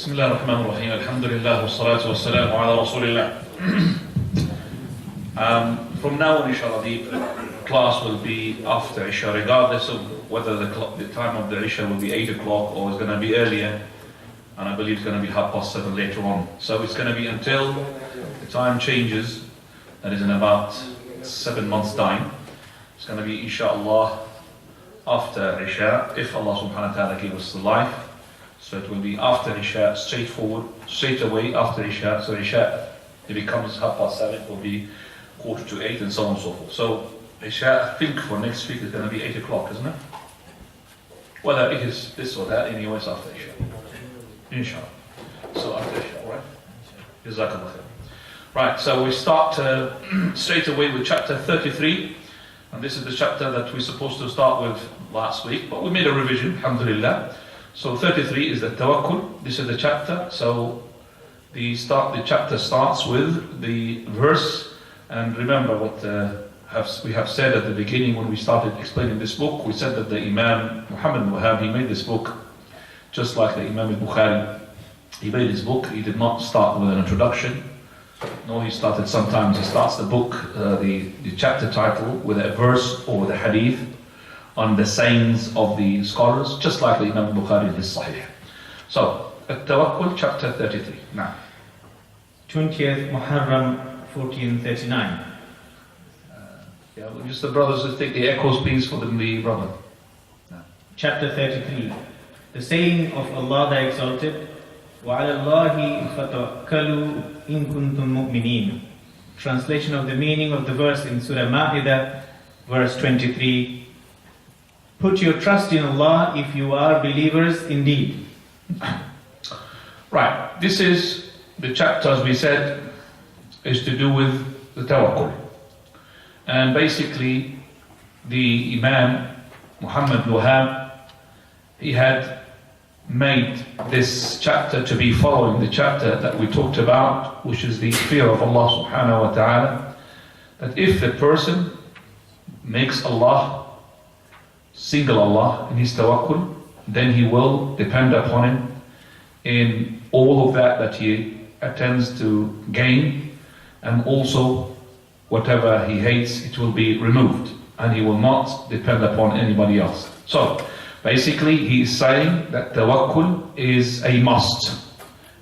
بسم الله الرحمن الرحيم الحمد لله والصلاة والسلام على رسول الله. From now on, inshallah, the class will be after Isha, regardless of whether the time of the Isha will be 8 o'clock or it's going to be earlier, and I believe it's going to be 7:30 later on. So it's going to be until the time changes, that is in about 7 months' time. It's going to be, inshallah, after Isha, if Allah subhanahu wa ta'ala gives us the life. So it will be after Isha, straight away after Isha. So Isha, if it comes 7:30, it will be 7:45 and so on and so forth. So Isha, I think for next week, is going to be 8 o'clock, isn't it? Whether it is this or that, anyway, it's after Isha. Inshallah. So after Isha, alright? Jazakallah khair. Right, so we start straight away with chapter 33. And this is the chapter that we're supposed to start with last week, but we made a revision, alhamdulillah. So 33 is the tawakkul. This is the chapter. So the chapter starts with the verse. And remember what we have said at the beginning when we started explaining this book. We said that the Imam Muhammad Wahhab, he made this book just like the Imam al-Bukhari. He made his book. He did not start with an introduction. No, he starts the book, the chapter title with a verse or with a hadith on the sayings of the scholars, just like the Imam al-Bukhari in his Sahih. So, At-Tawakkul, chapter 33. Now, 20th Muharram 1439. Just the brothers who take the echoes, please, for the brother. No. Chapter 33. The saying of Allah the Exalted, وَعَلَى اللَّهِ فَتَوَكَّلُوا إِن كُنتُم مُؤْمِنِينَ. Translation of the meaning of the verse in Surah Ma'idah, verse 23. Put your trust in Allah if you are believers indeed. Right, this is the chapter, as we said, is to do with the tawakkul. And basically, the Imam Muhammad Wahhab, he had made this chapter to be following the chapter that we talked about, which is the fear of Allah subhanahu wa ta'ala. That if the person makes Allah, single Allah in his tawakkul, then he will depend upon him in all of that he attends to gain, and also whatever he hates, it will be removed, and he will not depend upon anybody else. So basically he is saying that tawakkul is a must.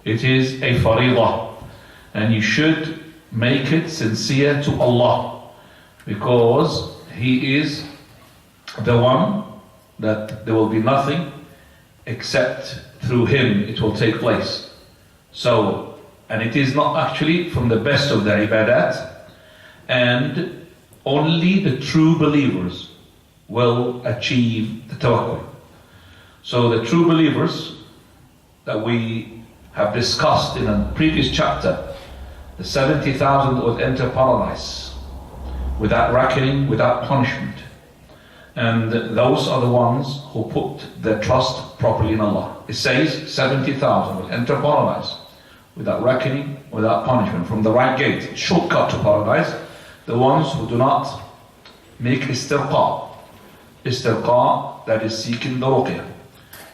It is a faridah, and you should make it sincere to Allah, because He is the one that there will be nothing except through Him it will take place. So, and it is not actually from the best of the ibadat, and only the true believers will achieve the tawakkul. So the true believers that we have discussed in a previous chapter, the 70,000 would enter paradise without reckoning, without punishment. And those are the ones who put their trust properly in Allah. It says 70,000 will enter paradise without reckoning, without punishment, from the right gate, shortcut to paradise. The ones who do not make istirqa, that is seeking the ruqyah.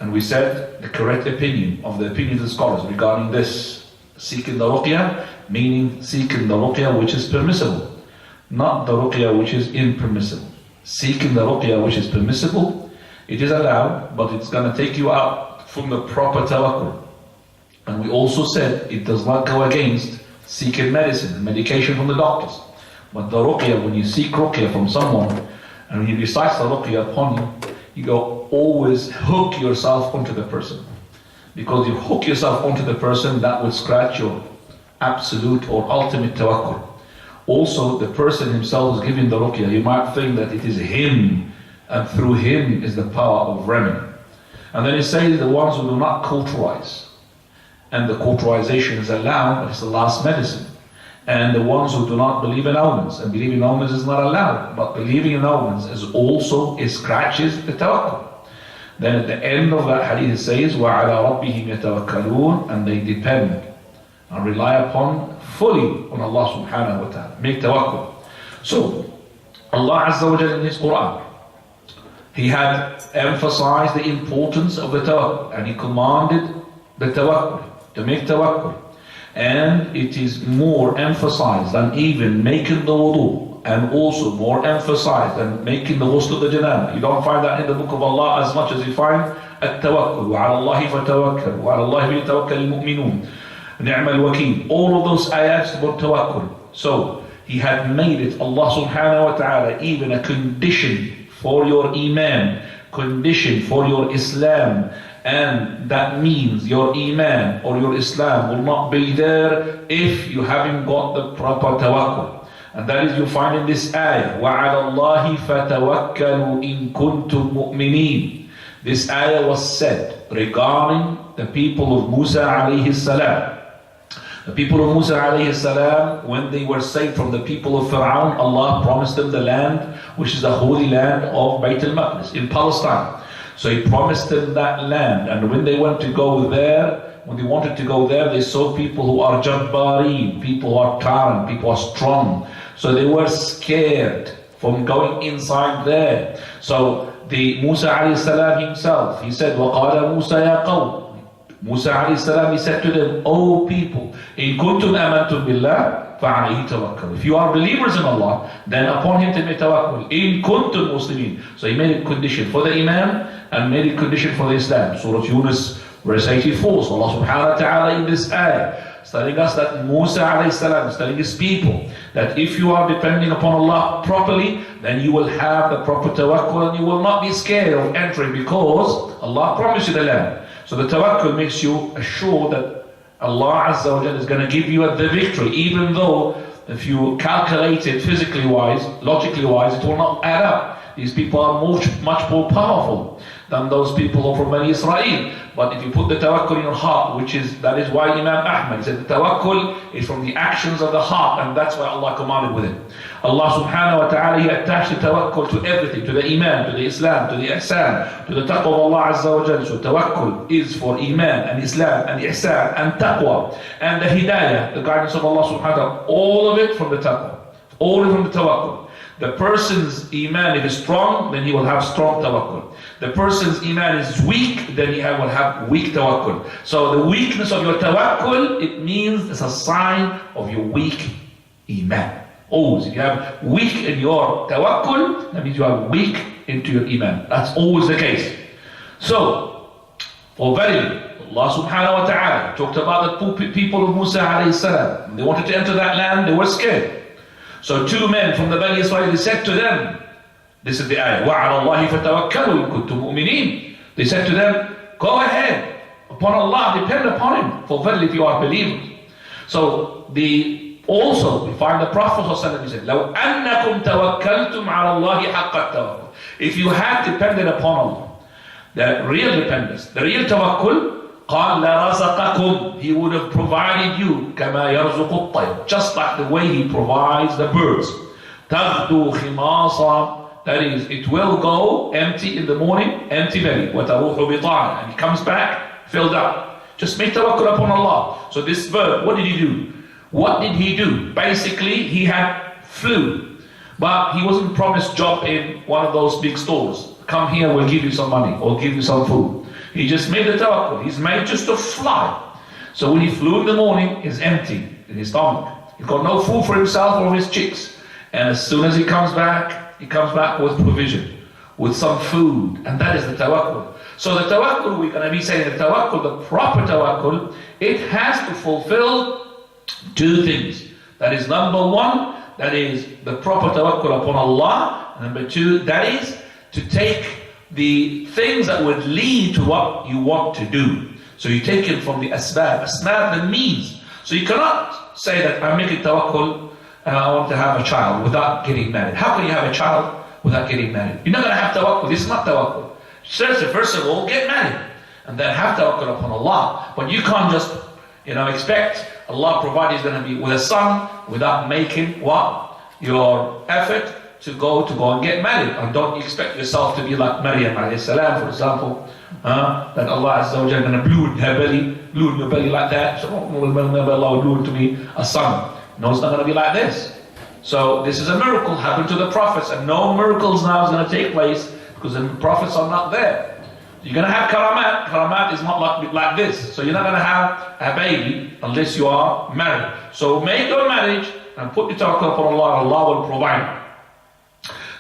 And we said the correct opinion of the scholars regarding this, seeking the ruqyah, meaning seeking the ruqyah which is permissible, not the ruqyah which is impermissible. Seeking the ruqyah which is permissible, it is allowed, but it's going to take you out from the proper tawakkul. And we also said it does not go against seeking medicine, medication from the doctors. But the ruqyah, when you seek ruqyah from someone, and when he recites the ruqyah upon you, you go always hook yourself onto the person. Because you hook yourself onto the person, that will scratch your absolute or ultimate tawakkul. Also, the person himself is giving the ruqyah. You might think that it is him, and through him is the power of remedy. And then it says the ones who do not cauterize, and the cauterization is allowed, but it's the last medicine. And the ones who do not believe in omens, and believing in omens is not allowed, but believing in omens is also, it scratches the tawakkul. Then at the end of that hadith it says, وَعَلَىٰ رَبِّهِمْ يَتَوَكَّلُونَ, and they depend and rely upon fully on Allah subhanahu wa ta'ala. Make tawakkul. So, Allah Azza wa Jalla in His Quran, He had emphasized the importance of the tawakkul, and He commanded the tawakkul. to make tawakkul. And it is more emphasized than even making the wudu, and also more emphasized than making the ghusl of the janaba. You don't find that in the book of Allah as much as you find at-tawakkul. وَعَلَى اللَّهِ فَتَوَكَّلْ وَعَلَى اللَّهِ فَلْيَتَوَكَّلِ الْمُؤْمِنُونَ نِعْمَ الْوَكِيلُ. All of those ayats about tawakkul. So He had made it, Allah subhanahu wa ta'ala, even a condition for your iman, condition for your Islam. And that means your iman or your Islam will not be there if you haven't got the proper tawakkul. And that is you find in this ayah, وَعَلَى اللَّهِ فَتَوَكَّلُوا إِن كُنتُم مُؤْمِنِينَ. This ayah was said regarding the people of Musa alayhi salam. The people of Musa alayhi salam, when they were saved from the people of Fir'aun, Allah promised them the land, which is the holy land of Bayt al-Maqdis in Palestine. So He promised them that land, and when they went to go there, when they wanted to go there, they saw people who are jabbareen, people who are tyrant, people who are strong. So they were scared from going inside there. So the Musa alayhi salam himself, he said, وَقَالَ مُوسَى يَا قَوْمِ. Musa alayhi salam, he said to them, O people, إِن كُنْتُمْ آمَنْتُمْ بِاللَّهِ فَعَلَيْهِ تَوَكَّلُوا. If you are believers in Allah, then upon Him to make tawakkul. إِن كُنْتُمْ مُسْلِمِينَ. So He made a condition for the Iman and made a condition for the Islam. Surah Yunus, verse 84. So Allah subhanahu wa ta'ala in this ayah is telling us that Musa alayhi salam is telling his people that if you are depending upon Allah properly, then you will have the proper tawakkul and you will not be scared of entering, because Allah promised you the land. So the tawakkul makes you assured that Allah Azza wa Jalla is going to give you the victory, even though if you calculate it physically wise, logically wise, it will not add up. These people are much more powerful than those people from Bani Israel. But if you put the tawakkul in your heart, that is why Imam Ahmad said the tawakkul is from the actions of the heart, and that's why Allah commanded with it. Allah subhanahu wa ta'ala, He attached the tawakkul to everything, to the Iman, to the Islam, to the Ihsan, to the taqwa of Allah Azza wa Jalla. So tawakkul is for Iman and Islam and Ihsan and taqwa and the Hidayah, the guidance of Allah subhanahu wa ta'ala. All of it from the taqwa, all of it from the tawakkul. The person's Iman, if is strong, then he will have strong tawakkul. The person's Iman is weak, then he will have weak tawakkul. So the weakness of your tawakkul, it means it's a sign of your weak Iman. Always, if you have weak in your tawakkul, that means you are weak into your Iman. That's always the case. So, for verily, Allah subhanahu wa ta'ala talked about the people of Musa alayhi salam. They wanted to enter that land, they were scared. So two men from the Bani Israel, they said to them, this is the ayah, وَعَلَى اللَّهِ فَتَوَكَّلُوا إِن كُنتُم مُؤْمِنِينَ. They said to them, go ahead, upon Allah, depend upon Him, for verily if you are believers. So also we find the Prophet ﷺ said, لَوْ أَنَّكُمْ تَوَكَّلْتُمْ عَلَى اللَّهِ حَقَّ التَّوَكُّلِ. If you had depended upon Allah, the real dependence, the real tawakkul, قال لرزقكم, He would have provided you كما يرزق الطير, just like the way He provides the birds. تغدو خماصا, that is, it will go empty in the morning, empty belly. وتروح بطانا, and it comes back filled up. Just make tawakkul upon Allah. So this bird, what did he do? What did he do? Basically, he had flew, but he wasn't promised job in one of those big stores. Come here, we'll give you some money or give you some food. He just made the tawakkul. He's made just to fly. So when he flew in the morning, he's empty in his stomach. He's got no food for himself or his chicks. And as soon as he comes back with provision, with some food. And that is the tawakkul. So the tawakkul, we're going to be saying the tawakkul, the proper tawakkul, it has to fulfill two things. That is number one, that is the proper tawakkul upon Allah. And number two, that is to take the things that would lead to what you want to do. So you take it from the asbab, the means. So you cannot say that I'm making tawakkul and I want to have a child without getting married. How can you have a child without getting married? You're not going to have tawakkul. This is not tawakkul. First of all, get married and then have tawakkul upon Allah. But you can't just, expect Allah provide He's going to be with a son without making what? Your effort to go and get married. And don't expect yourself to be like Maryam alayhi salam, for example, that Allah Azza wa Jalla is going to blew in your belly like that. So Allah will blew into me a son. No, it's not going to be like this. So this is a miracle happened to the prophets, and no miracles now is going to take place because the prophets are not there. You're going to have karamat. Karamat is not like this. So you're not going to have a baby unless you are married. So make your marriage and put your tawakkul upon Allah, and Allah will provide.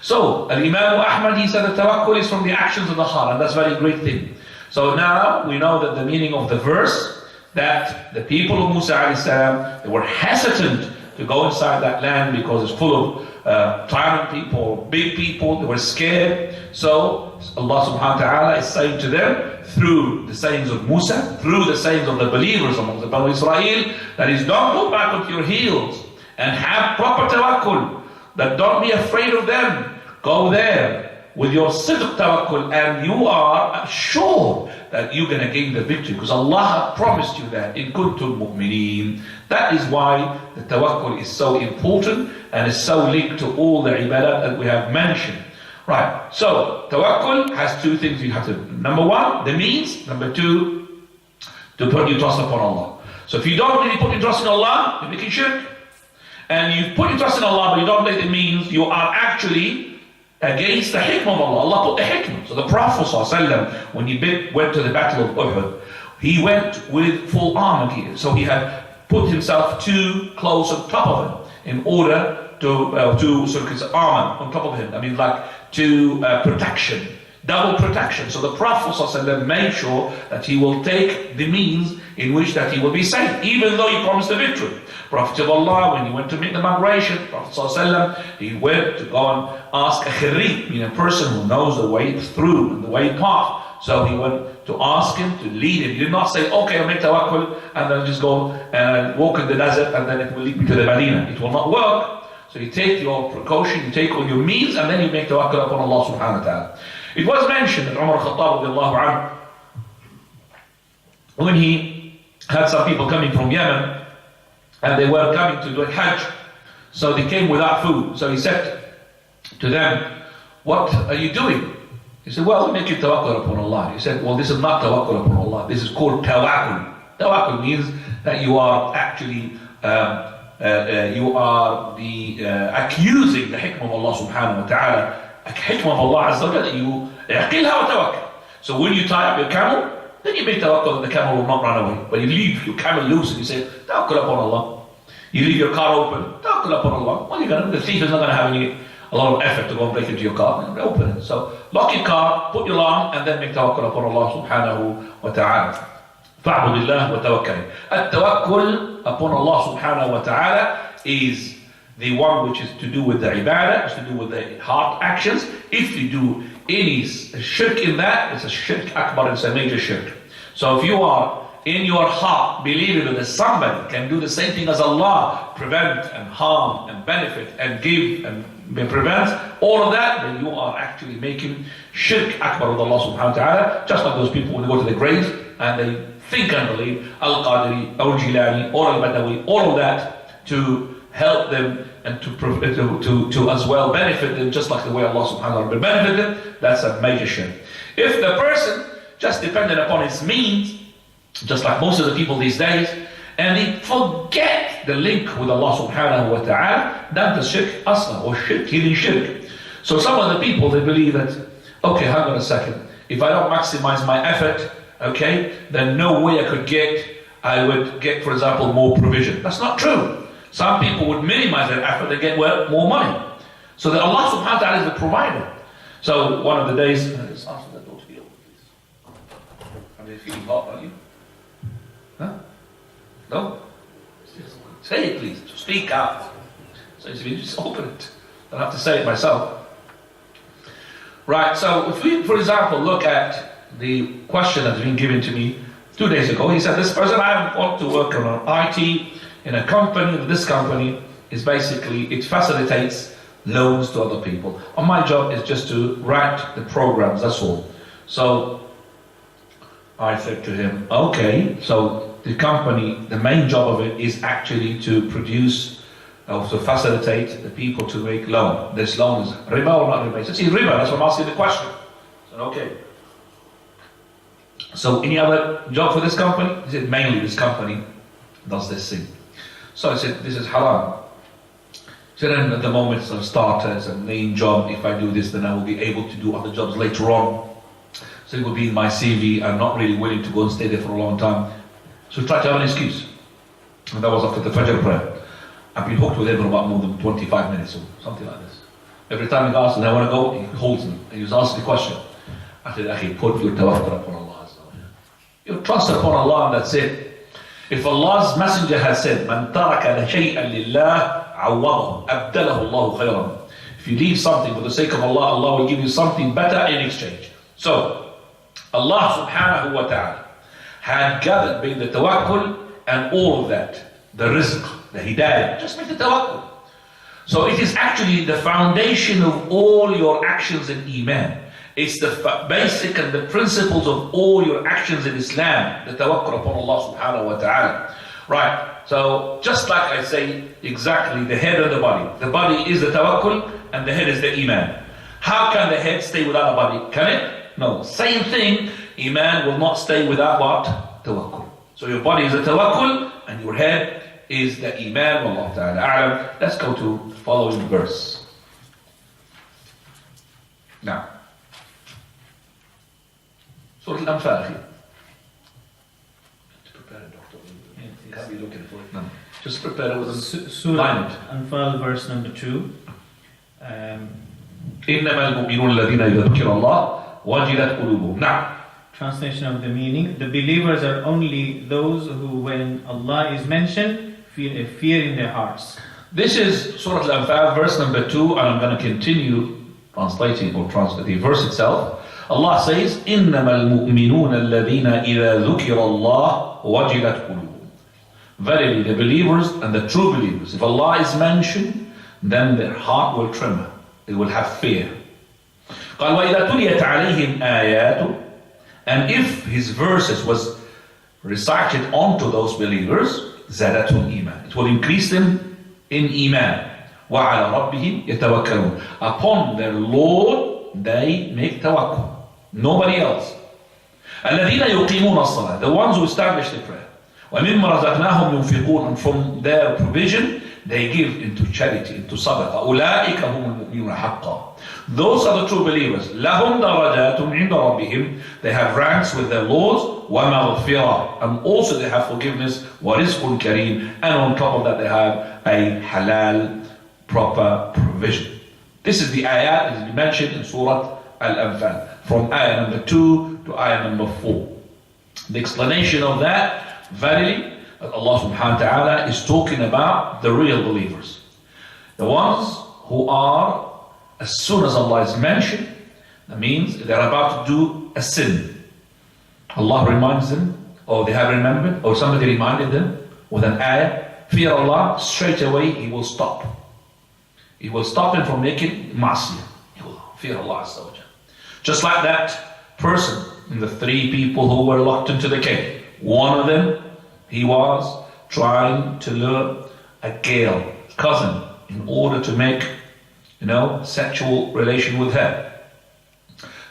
So, Imam Ahmad, he said the tawakkul is from the actions of the heart, and that's a very great thing. So now we know that the meaning of the verse, that the people of Musa alayhi salam, they were hesitant to go inside that land because it's full of tyrant people, big people. They were scared. So Allah subhanahu wa ta'ala is saying to them through the sayings of Musa, through the sayings of the believers among the Banu Israel, that is, don't go back onto your heels and have proper tawakkul, that don't be afraid of them. Go there with your sidq tawakkul, and you are sure that you're going to gain the victory, because Allah promised you that in kuntum mu'mineen. That is why the tawakkul is so important and is so linked to all the ibadah that we have mentioned. Right, so tawakkul has two things you have to, number one, the means, number two, to put your trust upon Allah. So if you don't really put your trust in Allah, you're making shirk. And you put your trust in Allah, but you don't take the means, you are actually against the hikmah of Allah. Allah put the hikmah. So the Prophet ﷺ, when he went to the battle of Uhud, he went with full armor gear. So he had put himself too close on top of him in order to sort of his armor on top of him. I mean, like to protection, double protection. So the Prophet ﷺ made sure that he will take the means in which that he will be safe, even though he promised the victory. Prophet of Allah, when he went to meet the migration, Prophet ﷺ, he went to go and ask a khirri, meaning a person who knows the way through and the way path. So he went to ask him, to lead him. He did not say, okay, I'll make tawakkul and then just go and walk in the desert and then it will lead me to the Medina. It will not work. So you take your precaution, you take all your means, and then you make tawakkul upon Allah subhanahu wa ta'ala. It was mentioned that Umar Khattab radiallahu anhu, when he had some people coming from Yemen, and they were coming to do a Hajj, so they came without food. So he said to them, what are you doing? He said, well, we're making tawakkul upon Allah. He said, well, this is not tawakkul upon Allah. This is called tawakkul. Tawakkul means that you are actually accusing the hikmah of Allah subhanahu wa ta'ala, hikmah of Allah azza wa jalla, that you اعقلها وتوكل. So when you tie up your camel, then you make tawakkul that the camel will not run away. But you leave your camel loose and you say, tawakkul upon Allah. You leave your car open, tawakkul upon Allah. What are you going to do? The thief is not going to have a lot of effort to go and break into your car and open it. So lock your car, put your alarm, and then make tawakkul upon Allah subhanahu wa ta'ala. فَاعْبُدِ اللَّهِ وَتَوَكَّلِ. At-tawakkul upon Allah subhanahu wa ta'ala is the one which is to do with the ibadah, is to do with the heart actions. If you do any shirk in that, it's a shirk akbar, it's a major shirk. So if you are in your heart believing that somebody can do the same thing as Allah, prevent and harm and benefit and give and prevent, all of that, then you are actually making shirk akbar with Allah subhanahu wa ta'ala, just like those people when they go to the graves and they think and believe Al-Qadiri, Al-Jilani, or Al-Badawi, all of that to help them and to as well benefit them, just like the way Allah subhanahu wa ta'ala benefited them. That's a major shirk. If the person just depended upon his means, just like most of the people these days, and they forget the link with Allah subhanahu wa ta'ala, then the shirk asghar, or shirk, hidden shirk. So some of the people, they believe that, okay, hang on a second, if I don't maximize my effort, okay, then no way I would get, for example, more provision. That's not true. Some people would minimize their effort and get more money. So that Allah subhanahu wa ta'ala is the provider. So one of the days, let's ask the door to be open, please. Are you feeling hot, are you? Huh? No? Say it, please. Speak out. So you just open it. I don't have to say it myself. Right, so if we, for example, look at the question that's been given to me 2 days ago, he said, this person, I want to work on an IT in a company. This company is basically, it facilitates loans to other people. And my job is just to write the programs, that's all. So I said to him, okay, so the company, the main job of it is actually to produce, to facilitate the people to make loan. This loan is riba or not riba? He said, it's riba, that's why I'm asking the question. I said, okay. So any other job for this company? He said, mainly this company does this thing. So I said, this is haram. So then at the moment it's a starter, it's a main job. If I do this, then I will be able to do other jobs later on. So it would be in my CV. I'm not really willing to go and stay there for a long time. So he tried to have an excuse. And that was after the Fajr prayer. I've been hooked with him for about more than 25 minutes or something like this. Every time he asks, and I want to go, he holds me. And he was asking the question. I said, Akhi, put your tawakkul upon Allah. Your trust upon Allah, and that's it. If Allah's Messenger has said, Man taraka shay'an lillah, awwadahu, abdalahu Allahu khayran. If you leave something for the sake of Allah, Allah will give you something better in exchange. So, Allah subhanahu wa ta'ala had gathered between the tawakkul and all of that. The rizq, the hidayah, just make the tawakkul. So it is actually the foundation of all your actions in Iman. It's the basic and the principles of all your actions in Islam, the tawakkul upon Allah subhanahu wa ta'ala. Right, so just like I say, exactly the head and the body. The body is the tawakkul and the head is the Iman. How can the head stay without the body? Can it? No. Same thing, Iman will not stay without what? Tawakkul. So your body is the tawakkul and your head is the Iman. Wallahu ta'ala a'lam. Let's go to the following verse. Now, Surah Al-Anfal. Prepare it, doctor. You can't be looking for it. No. Just prepare it with a Surah Al-Anfal, verse number 2. إنما المؤمنون الذين إذا ذكر الله وجلت قلوبهم. Now, translation of the meaning: the believers are only those who, when Allah is mentioned, feel a fear in their hearts. This is Surah Al-Anfal, verse number 2, and I'm going to continue translating or translate the verse itself. Allah says, إِنَّمَا الْمُؤْمِنُونَ الَّذِينَ إِذَا ذُكِرَ اللَّهُ وَجِلَتْ قُلُوبُهُم. Verily, the believers and the true believers, if Allah is mentioned, then their heart will tremor. They will have fear. قال وَإِذَا تُلِيَتْ عَلَيْهِمْ آيَاتُ. And if his verses was recited onto those believers, زَادَتْهُمْ إِيمَانًا. It will increase them in Iman. وَعَلَى رَبِّهِمْ يَتَوَكَّلُونَ. Upon their Lord they make tawakkul. Nobody else. الَّذِينَ يُقِيمُونَ الصَّلَاةَ. The ones who establish the prayer. وَمِمَّا رَزَقْنَاهُمْ يُنْفِقُونَ. And from their provision they give into charity, into sadaqah. أُولَٰئِكَ هُمُ الْمُؤْمِنُونَ حَقًّا. Those are the true believers. لَهُمْ دَرَجَاتٌ عِنْدَ رَبِّهِمْ. They have ranks with their lords. وَمَغْفِرَةٌ. And also they have forgiveness. وَرِزْقٌ كَرِيمٌ. And on top of that they have a halal, proper provision. This is the ayat that is mentioned in Surah Al-Anfal. From ayah number 2 to ayah number 4. The explanation of that, verily, that Allah subhanahu wa ta'ala is talking about the real believers. The ones who are, as soon as Allah is mentioned, that means they're about to do a sin. Allah reminds them, or they have remembered, or somebody reminded them with an ayah, fear Allah, straight away He will stop. He will stop them from making ma'asiyah. He will fear Allah Azza wa Jalla. Just like that person and the 3 people who were locked into the cave. One of them, he was trying to lure a girl, cousin, in order to make, sexual relation with her.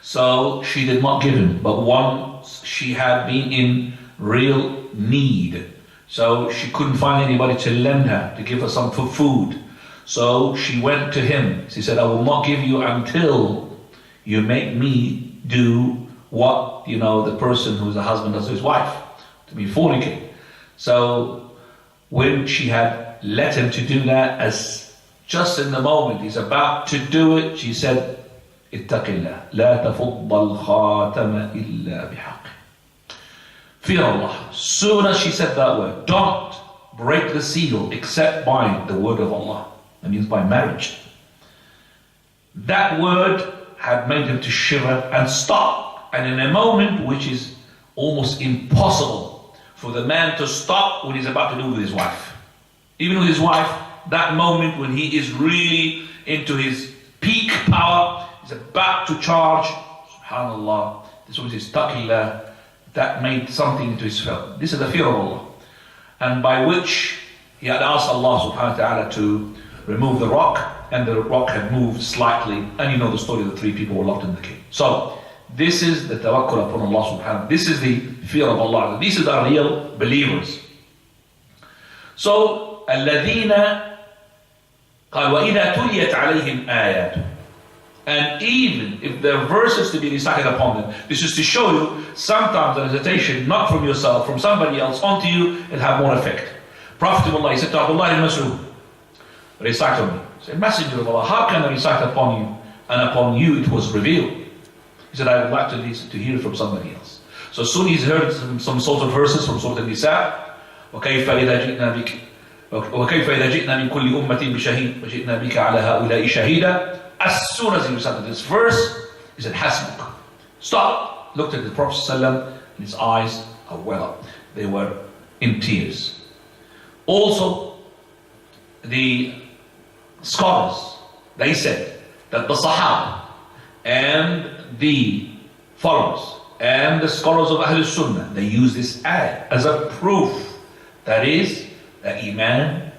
So she did not give him, but once she had been in real need. So she couldn't find anybody to lend her, to give her some food. So she went to him. She said, I will not give you until you make me do what, the person who's a husband does to his wife, to be fornicate. So when she had let him to do that, as just in the moment he's about to do it, she said, Ittaqillah, la tafuddal khatama illa bihaq. Fear Allah. Soon as she said that word, don't break the seal except by the word of Allah. That means by marriage. That word had made him to shiver and stop. And in a moment which is almost impossible for the man to stop when he's about to do with his wife. Even with his wife, that moment when he is really into his peak power, he's about to charge, subhanallah, this was his taqillah, that made something into his felt. This is the fear of Allah. And by which he had asked Allah subhanahu wa ta'ala to remove the rock, and the rock had moved slightly, and you know the story, the 3 people were locked in the cave. So, this is the tawakkul upon Allah subhanahu wa ta'ala. This is the fear of Allah. These are the real believers. So, الَّذِينَ قال وَإِذَا تُلِيَتْ عَلَيْهِمْ آيَاتُ. And even if there are verses to be recited upon them, this is to show you sometimes the recitation, not from yourself, from somebody else onto you, it have more effect. Prophet of Allah, he said to Abdullah ibn Mas'ud, recite on me. He said, Messenger of Allah, how can I recite upon you? And upon you it was revealed. He said, I would like to listen to hear from somebody else. So soon he's heard some sort of verses from Surah Al-Nisa. وكيف إذا جئنا بك وكيف إذا جئنا من كل أمة بشهيد وجئنا بك على هؤلاء شهيدا. As soon as he recited this verse, he said, Hasbuk. Stop. Looked at the Prophet ﷺ, and his eyes are well up. They were in tears. Also, the scholars, they said that the Sahaba and the followers and the scholars of Ahlul Sunnah, they use this ayah as a proof. That is, that Iman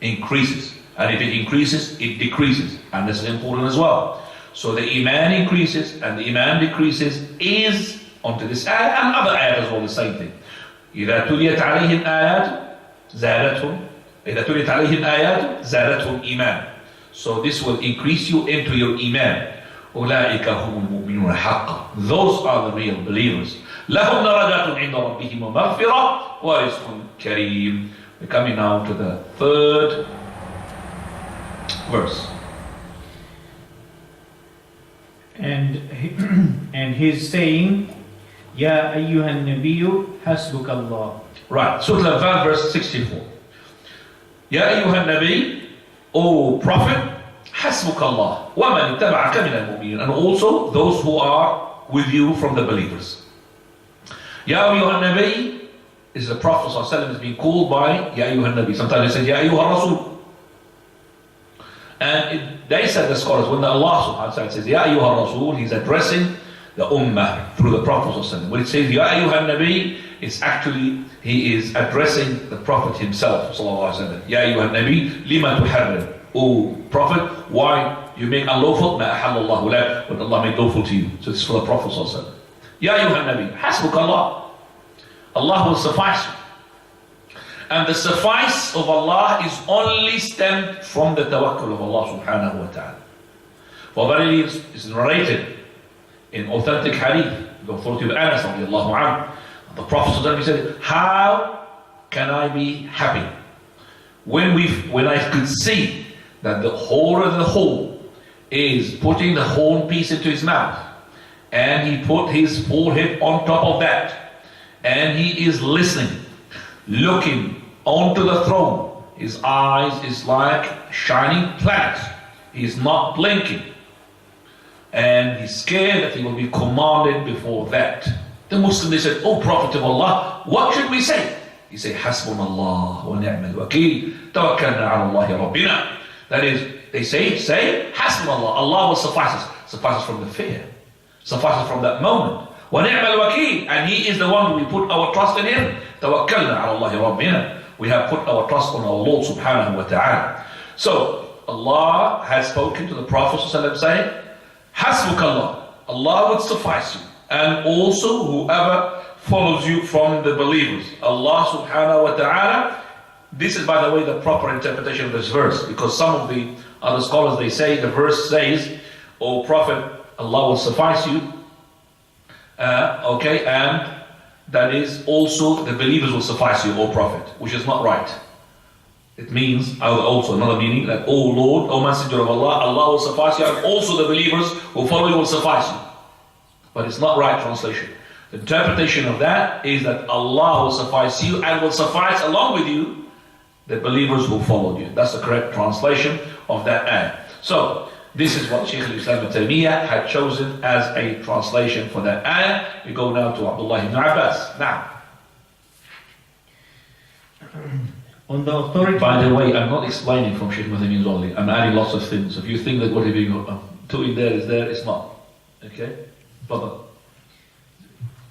increases. And if it increases, it decreases. And this is important as well. So the Iman increases and the Iman decreases is onto this ayah and other ayat as well, the same thing. إذا تليت عليهم آيات زادتهم إذا تليت عليهم آيات زادتهم إيمان. So this will increase you into your Iman. أولئك هم المؤمنون حقا. Those are the real believers. لهم درجات عند ربهم ومغفرة ورزق كريم. We're coming now to the third verse. And his saying, Ya ayyuhan nabiyyu hasbukallah. Right, Surah Al-Anfal verse 64. Ya ayyuhan nabi, O Prophet, hasbukallah wa man ittaba'aka min al-mu'minin. And also those who are with you from the believers. Ya ayyuhan nabi is the Prophet ﷺ is being called by Ya ayyuhan nabi. Sometimes they say Ya ayyuhan rasul. And they said, the scholars, when Allah subhanahu wa ta'ala says Ya ayyuhan rasul, he's addressing the ummah through the Prophet ﷺ. When it says Ya ayyuhan nabi, it's actually he is addressing the Prophet himself sallallahu alaihi wasallam. Ya ayyuhan nabi lima tuharrim. O Prophet, why you make unlawful ma ahallallahu lak, what Allah made lawful to you. So it's for the Prophet sallallahu alaihi wasallam. Ya ayyuhan nabi, hasbukallah. Allah will suffice you. And the suffice of Allah is only stemmed from the tawakkul of Allah subhanahu wa ta'ala. For verily it's narrated in authentic hadith, the authority of Anas radiallahu anhu, the Prophet said, how can I be happy when I could see that the whole of the whole is putting the whole piece into his mouth, and he put his forehead on top of that, and he is listening, looking onto the throne. His eyes is like shining planets. He's not blinking. And he's scared that he will be commanded before that. The Muslim, they said, O Prophet of Allah, what should we say? He said, Hasbunallah wa ni'mal wakeel, tawakkalna ala Allahi rabbina. That is, they say, Hasbunallah, Allah will suffice us. Suffice us from the fear. Suffice us from that moment. Wa ni'mal wakeel, and He is the one we put our trust in Him. Tawakkalna ala Allahi rabbina. We have put our trust on our Lord subhanahu wa ta'ala. So, Allah has spoken to the Prophet ﷺ saying, Hasbukallah, Allah would suffice you. And also whoever follows you from the believers. Allah subhanahu wa ta'ala. This is, by the way, the proper interpretation of this verse. Because some of the other scholars, they say, the verse says, O Prophet, Allah will suffice you. And that is also the believers will suffice you, O Prophet, which is not right. It means also another meaning that, O Lord, O Messenger of Allah, Allah will suffice you, and also the believers who follow you will suffice you. But it's not right translation. The interpretation of that is that Allah will suffice you and will suffice along with you the believers who followed you. That's the correct translation of that ayah. So, this is what Shaykh al-Islam ibn Taymiyyah had chosen as a translation for that ayah. We go now to Abdullah ibn Abbas. Now, on the authority. By the way, I'm not explaining from Shaykh Muthaymin's only. I'm adding lots of things. If you think that whatever you two in there is there, it's not. Okay? Brother.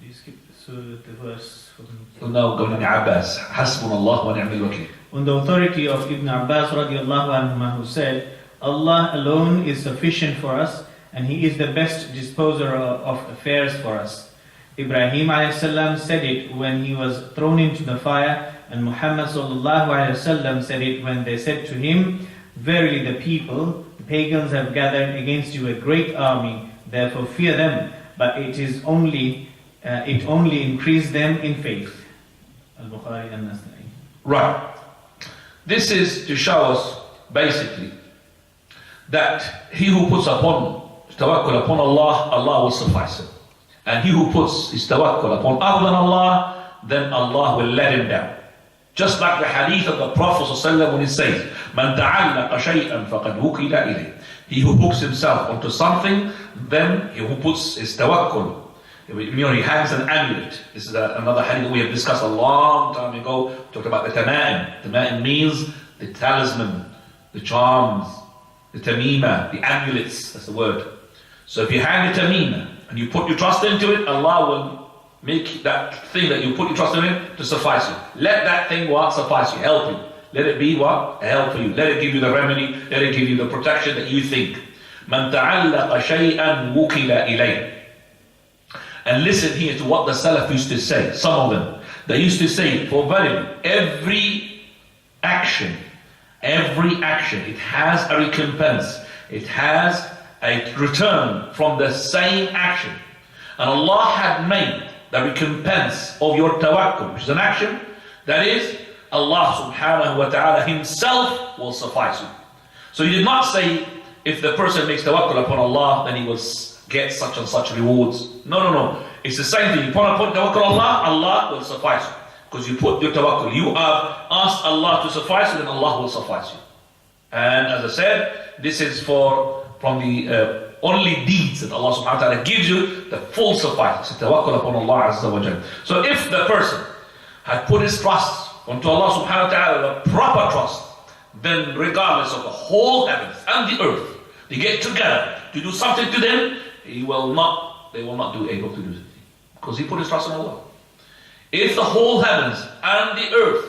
You skip the verse for the now go to Ibn Abbas. Hasbunallah wa ni'mal wakeel. On the authority of Ibn Abbas radiallahu anhu, who said, Allah alone is sufficient for us, and He is the best disposer of affairs for us. Ibrahim a.s. said it when he was thrown into the fire, and Muhammad sallallahu alayhi wa sallam said it when they said to him, verily the people The pagans have gathered against you a great army, therefore fear them, but it only increased them in faith. Al-Bukhari and Nasai. Right. This is to show us, basically, that he who puts upon tawakkul upon Allah, Allah will suffice him. And he who puts his tawakkul upon other than Allah, then Allah will let him down. Just like the hadith of the Prophet ﷺ when he says, "Man ta'allaqa shay'an faqad wukila ilayh." He who hooks himself onto something, then he who puts his tawakkul, he hangs an amulet. This is another hadith we have discussed a long time ago. Talked about the tama'im. Tama'im means the talisman, the charms, the tamima, the amulets. That's the word. So if you hang a tamima and you put your trust into it, Allah will make that thing that you put your trust in it to suffice you. Let that thing suffice you, help you. Let it be what? A help for you. Let it give you the remedy, let it give you the protection that you think. Man ta'allaqa shay'an wukila ilayh. And listen here to what the Salaf used to say, some of them. They used to say, for verily, every action, it has a recompense. It has a return from the same action. And Allah had made the recompense of your tawakkul, which is an action, that is, Allah subhanahu wa ta'ala himself will suffice you. So he did not say, if the person makes tawakkul upon Allah, then he will get such and such rewards. No. It's the same thing. You put tawakkul on Allah, Allah will suffice you. Because you put your tawakkul. You have asked Allah to suffice you, then Allah will suffice you. And as I said, this is from the only deeds that Allah subhanahu wa ta'ala gives you, the full suffice. It's tawakkul upon Allah azza wa jalla. So if the person had put his trust onto Allah subhanahu wa ta'ala, the proper trust, then regardless of the whole heavens and the earth, they get together to do something to them, they will not be able to do something. Because he put his trust in Allah. If the whole heavens and the earth,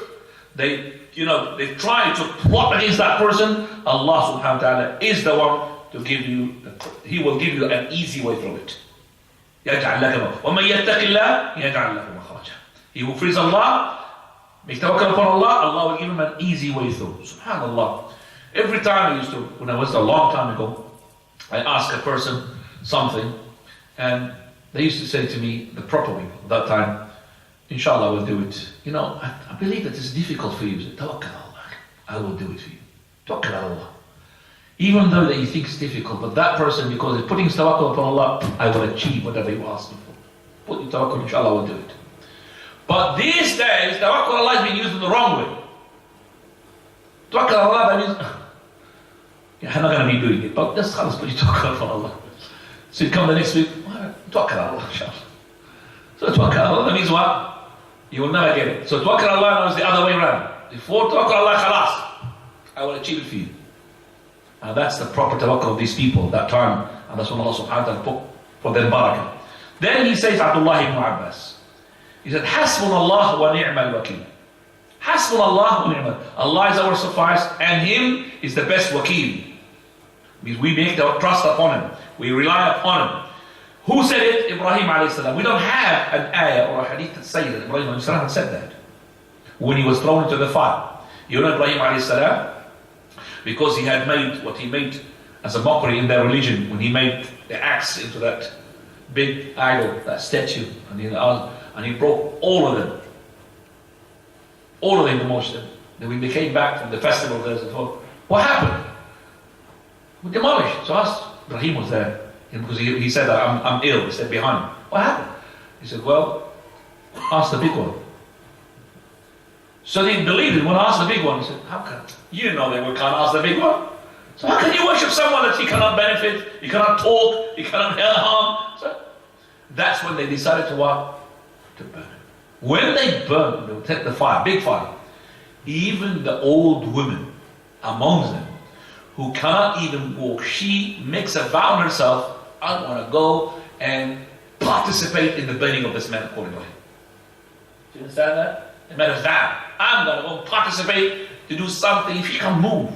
they try to plot against that person, Allah subhanahu wa ta'ala is the one to give you, he will give you an easy way through it. يَجْعَلْ لَكَ وَمَنْ يَتَّقِ اللَّهِ يَجْعَلْ لَهُ مَخْرَجًا. He who fears Allah, make tawakkul upon Allah, Allah will give him an easy way through. SubhanAllah. Every time when I was a long time ago, I asked a person something, and they used to say to me, the proper way at that time, inshallah we'll do it. I believe that it's difficult for you. Tawakkal Allah. I will do it for you. Tawakkal Allah. Even though that you think it's difficult, but that person, because he's putting his tawakkul upon Allah, I will achieve whatever you ask me for. Put your tawakkul, inshallah I will do it. But these days, tawakkul Allah is being used in the wrong way. Tawakkul Allah, that means, I'm not going to be doing it, but just put your tawakkul upon Allah. So you come the next week, tawakkul Allah, inshallah. So tawakkul Allah, that means what? You will never get it. So tawakkul Allah now is the other way around. Before tawakkul Allah, khalas, I will achieve it for you. And that's the proper tawakkul of these people at that time. And that's what Allah subhanahu wa ta'ala put for them barakah. Then he says, Abdullah ibn Abbas, he said, Hasbunallah wa ni'mal wakil. Hasbunallah wa ni'mal. Allah is our suffice, and him is the best wakil. Means we make our trust upon him. We rely upon him. Who said it? Ibrahim alayhi salam. We don't have an ayah or a hadith that says that Ibrahim alayhi salam had said that when he was thrown into the fire. You know Ibrahim alayhi salam? Because he had made what he made as a mockery in their religion, when he made the axe into that big idol, that statue, and he broke all of them. All of them demolished them. Then when they came back from the festival, they thought, what happened? We demolished. So Ibrahim was there, because he said that I'm ill. He said behind him. What happened? He said, well, ask the big one. So they believed him when I asked the big one. He said, how can you know that we can't ask the big one? So how can you worship someone that you cannot benefit, you cannot talk, you cannot harm? So that's when they decided to what? To burn him. When they burned, they would take the fire, big fire. Even the old women amongst them, who cannot even walk, she makes a vow on herself, I want to go and participate in the burning of this man according to him. Do you understand that? It made a vow. I'm going to go participate to do something if she can't move.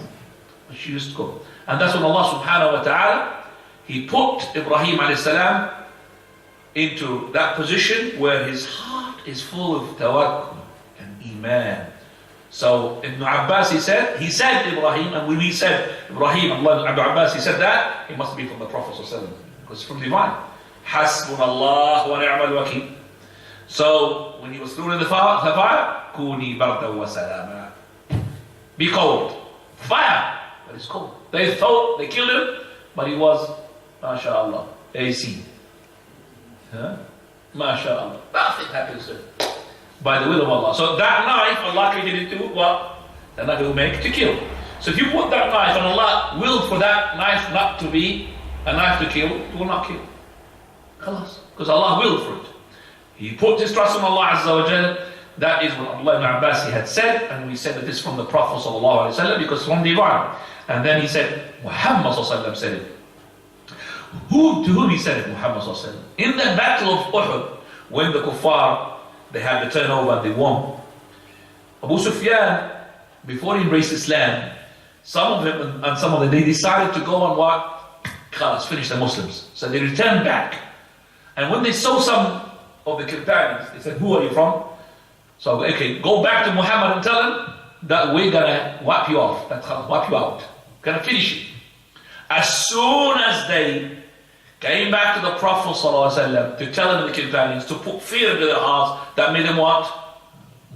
But she used to go. And that's when Allah subhanahu wa ta'ala, he put Ibrahim alayhi salam into that position where his heart is full of tawakkul and iman. So Ibn Abbas, he said Ibrahim, and when we said Ibrahim, Allah, Ibn Abbas, he said that, it must be from the Prophet ﷺ, because it's from divine. Hasbunallah wa ni'mal wakeel. So when he was thrown in the fire, Kuni barda wa salama. Be cold. Fire, but it's cold. They thought they killed him, but he was, mashallah, AC. Huh? MashaAllah. Nothing happens to him. By the will of Allah. So that knife, Allah created it to what? The knife will make to kill. So if you put that knife and Allah willed for that knife not to be a knife to kill, it will not kill. Khalas. Because Allah willed for it. He put his trust in Allah Azza wa Jalla. That is what Abdullah ibn Abbas had said, and we said that this is from the Prophet sallallahu alaihi wasallam because from the divine. And then he said, Muhammad sallallahu alaihi wasallam said it. To whom he said it? Muhammad sallallahu alaihi wasallam. In the battle of Uhud, when the kuffar, they had the turnover and they won. Abu Sufyan, before he embraced Islam, some of them, they decided to go and what? Khalas, finish the Muslims. So they returned back. And when they saw some of the companions, they said, who are you from? So, okay, go back to Muhammad and tell him that we're gonna wipe you off. That's how wipe you out. Gonna finish it. As soon as they came back to the Prophet ﷺ to tell him the companions to put fear into their hearts, that made them what?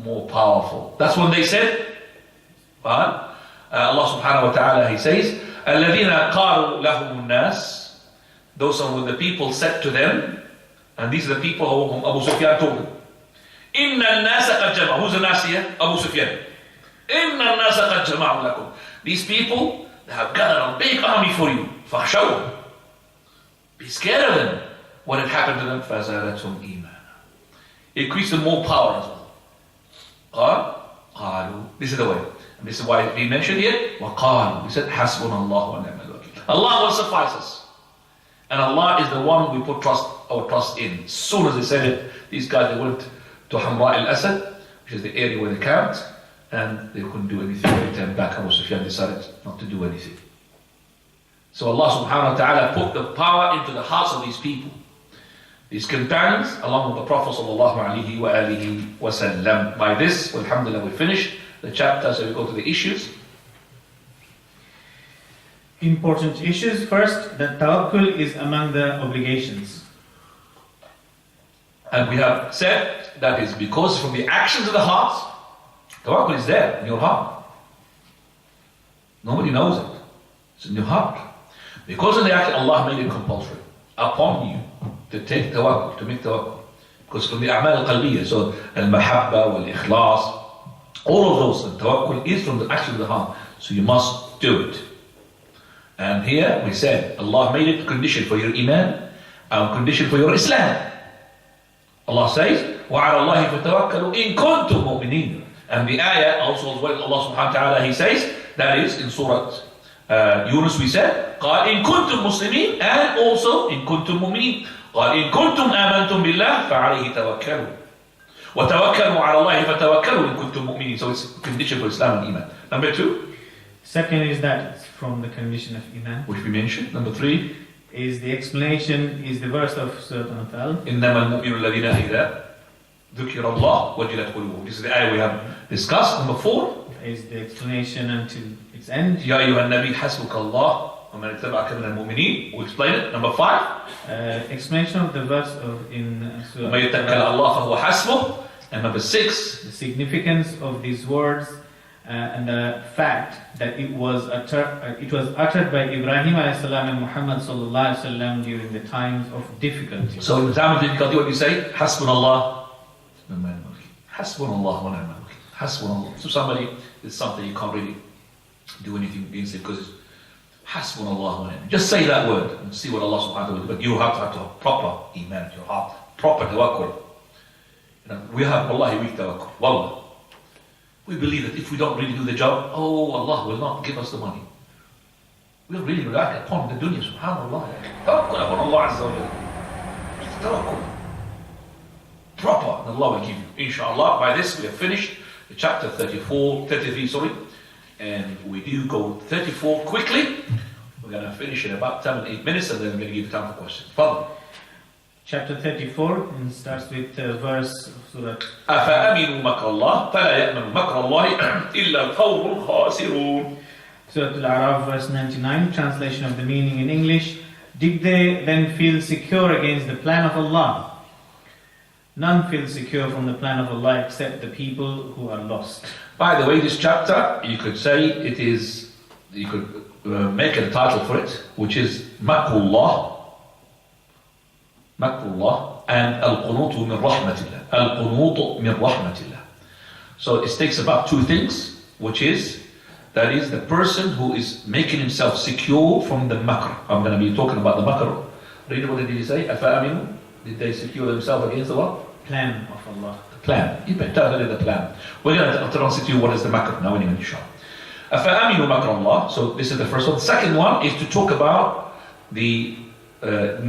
More powerful. That's when they said, Allah subhanahu wa ta'ala, he says, الَّذِينَ قَالُوا لَهُمُ النَّاسِ. Those are when the people said to them, and these are the people whom Abu Sufyan told them, إِنَّ النَّاسَ قَدْ جَمَعُوا. Who's the Nas here? Abu Sufyan. إِنَّ النَّاسَ قَدْ جَمَعُوا لَكُمْ. These people, they have gathered a big army for you. فَخْشَوْهُمْ. Be scared of them. What had happened to them? فَزَادَتْهُمْ إِيمَانًا. It increased them more power as well. قَالُوا. This is the way. And this is why we mentioned here. وَقَالُوا. We said, حَسْبُنَا اللَّهُ وَنِعْمَ الْوَكِيلُ. Allah will suffice us. And Allah is the one we put our trust in. As soon as they said it, these guys, they went to Hamra al-Asad, which is the area where they camped, and they couldn't do anything. They turned back. Abu Sufyan decided not to do anything. So Allah subhanahu wa ta'ala put the power into the hearts of these people, these companions, along with the Prophet sallallahu alaihi wa alihi wa sallam. By this, alhamdulillah, we finish the chapter, so we go to the issues. Important issues. First, that tawakkul is among the obligations. And we have said that is because from the actions of the heart, tawakkul is there in your heart. Nobody knows it. It's in your heart. Because of the action, Allah made it compulsory upon you to take tawakkul, to make tawakkul. Because from the a'mal al-qalbiyya, so al-mahabba wal-ikhlas, all of those, and tawakkul is from the action of the heart. So you must do it. And here we said, Allah made it condition for your iman and condition for your Islam. Allah says, وَعَلَى اللَّهِ فَتَوَكَّلُوا إِن كُنتُم مُؤْمِنِينَ. And the ayah also as well, Allah subhanahu wa ta'ala, He says, that is in Surah Yunus we said, قال إن كنتم مسلمين, and also إن كنتم مؤمنين. قال إن كنتم آمنتم بالله فعليه توكلوا وتوكلوا على الله فتوكلوا إن كنتم مؤمنين. So it's a condition for Islam and Iman. Number 2. Second is that it's from the condition of Iman, which we mentioned. Number 3 is the explanation, is the verse of Surah Al-Anfal. إنما المؤمن الذين إذا ذكر الله وجلت قلوبهم. This is the ayah we have discussed. Number 4 is the explanation until its end. يا أيها النبي حسبك الله ومن اتبعك من المؤمنين. We'll explain it. Number 5 explanation of the verse of in Surah ومن يتوكل على الله فهو حسبه. And number 6 the significance of these words and the fact that it was uttered by Ibrahim alayhi salam and Muhammad sallallahu alaihi wasallam during the times of difficulty. So in the time of difficulty, what do you say? Hasbunallah. Hasbunallah wa ni'mal wakeel. Hasbunallah. So somebody is something you can't really do anything against it because it's Hasbunallah wa ni'mal. Just say that word and see what Allah subhanahu wa ta'ala will do. But you have to have proper iman in your heart, proper tawakkul. You know, we have wallahi weak tawakkul. Wallah. We believe that if we don't really do the job, Allah will not give us the money. We are really rely upon the dunya, subhanallah. Tawakkul upon Allah Azza wa Jalla. Tawakkul. Proper, and Allah will give you. Inshallah, by this we have finished the chapter 33, and we do go 34 quickly. We're going to finish in about 7-8 minutes, and then we're going to give time for questions. Further. chapter 34, and starts with verse of Surah. أفأمنوا مكر الله فلا يأمن مكر الله إلا القوم الخاسرون. Surah Al-A'raf, verse 99, translation of the meaning in English. Did they then feel secure against the plan of Allah? None feel secure from the plan of Allah except the people who are lost. By the way, this chapter, you could say it is, you could make a title for it, which is Makrullah and Al-Qunutu min Rahmatillah. Al-Qunutu min Rahmatillah. So it takes about two things, which is, that is the person who is making himself secure from the makr. I'm going to be talking about the makr. Read, what did he say? أَفَأَمِنُوا? Did they secure themselves against the what? Plan of Allah. The plan. You better tell me the plan. We're going to translate to you what is the makr now anyway, inshallah. أَفَأَمِنُوا مَكْرَ اللَّهِ. So this is the first one. The second one is to talk about the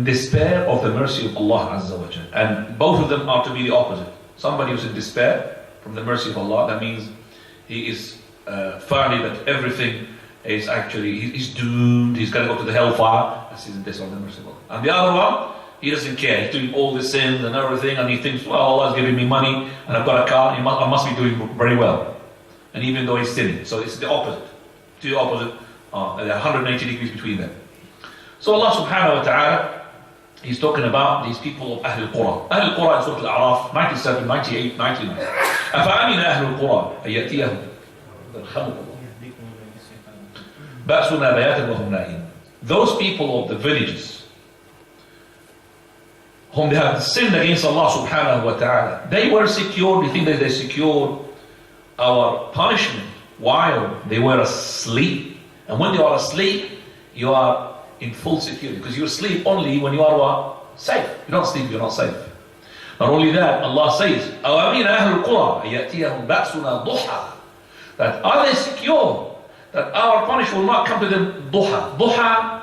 despair of the mercy of Allah Azza wa Jal. And both of them are to be the opposite. Somebody who's in despair from the mercy of Allah, that means he is firmly that everything is actually, he's doomed, he's going to go to the hellfire. This one, the mercy of Allah. And the other one, he doesn't care. He's doing all the sins and everything, and he thinks, well, Allah's giving me money, and I've got a car, I must be doing very well. And even though he's sinning. So it's the opposite. Two opposite, 180 degrees between them. So Allah subhanahu wa ta'ala, he's talking about these people of Ahl al-Qura. Ahl al-Qura in Surah Al-A'raf, 97, 98, 99. أَفَأَمِنَ أَهْلُ الْقُرَى أَن يَأْتِيَهُمْ بَأْسُنَا بَيَاتًا وَهُمْ نَائِمُونَ. Those people of the villages, whom they have sinned against Allah subhanahu wa ta'ala, they were secured, we think that they secured our punishment while they were asleep. And when you are asleep, you are in full security, because you sleep only when you are what? Safe. You don't sleep, you're not safe. Not only that, Allah says, أَوَامِنَ أَهْلُ الْقُرَى أَيَأْتِيَهُمْ بَأْسُنَا ضُحًى. That are they secure that our punishment will not come to them duha? Duha,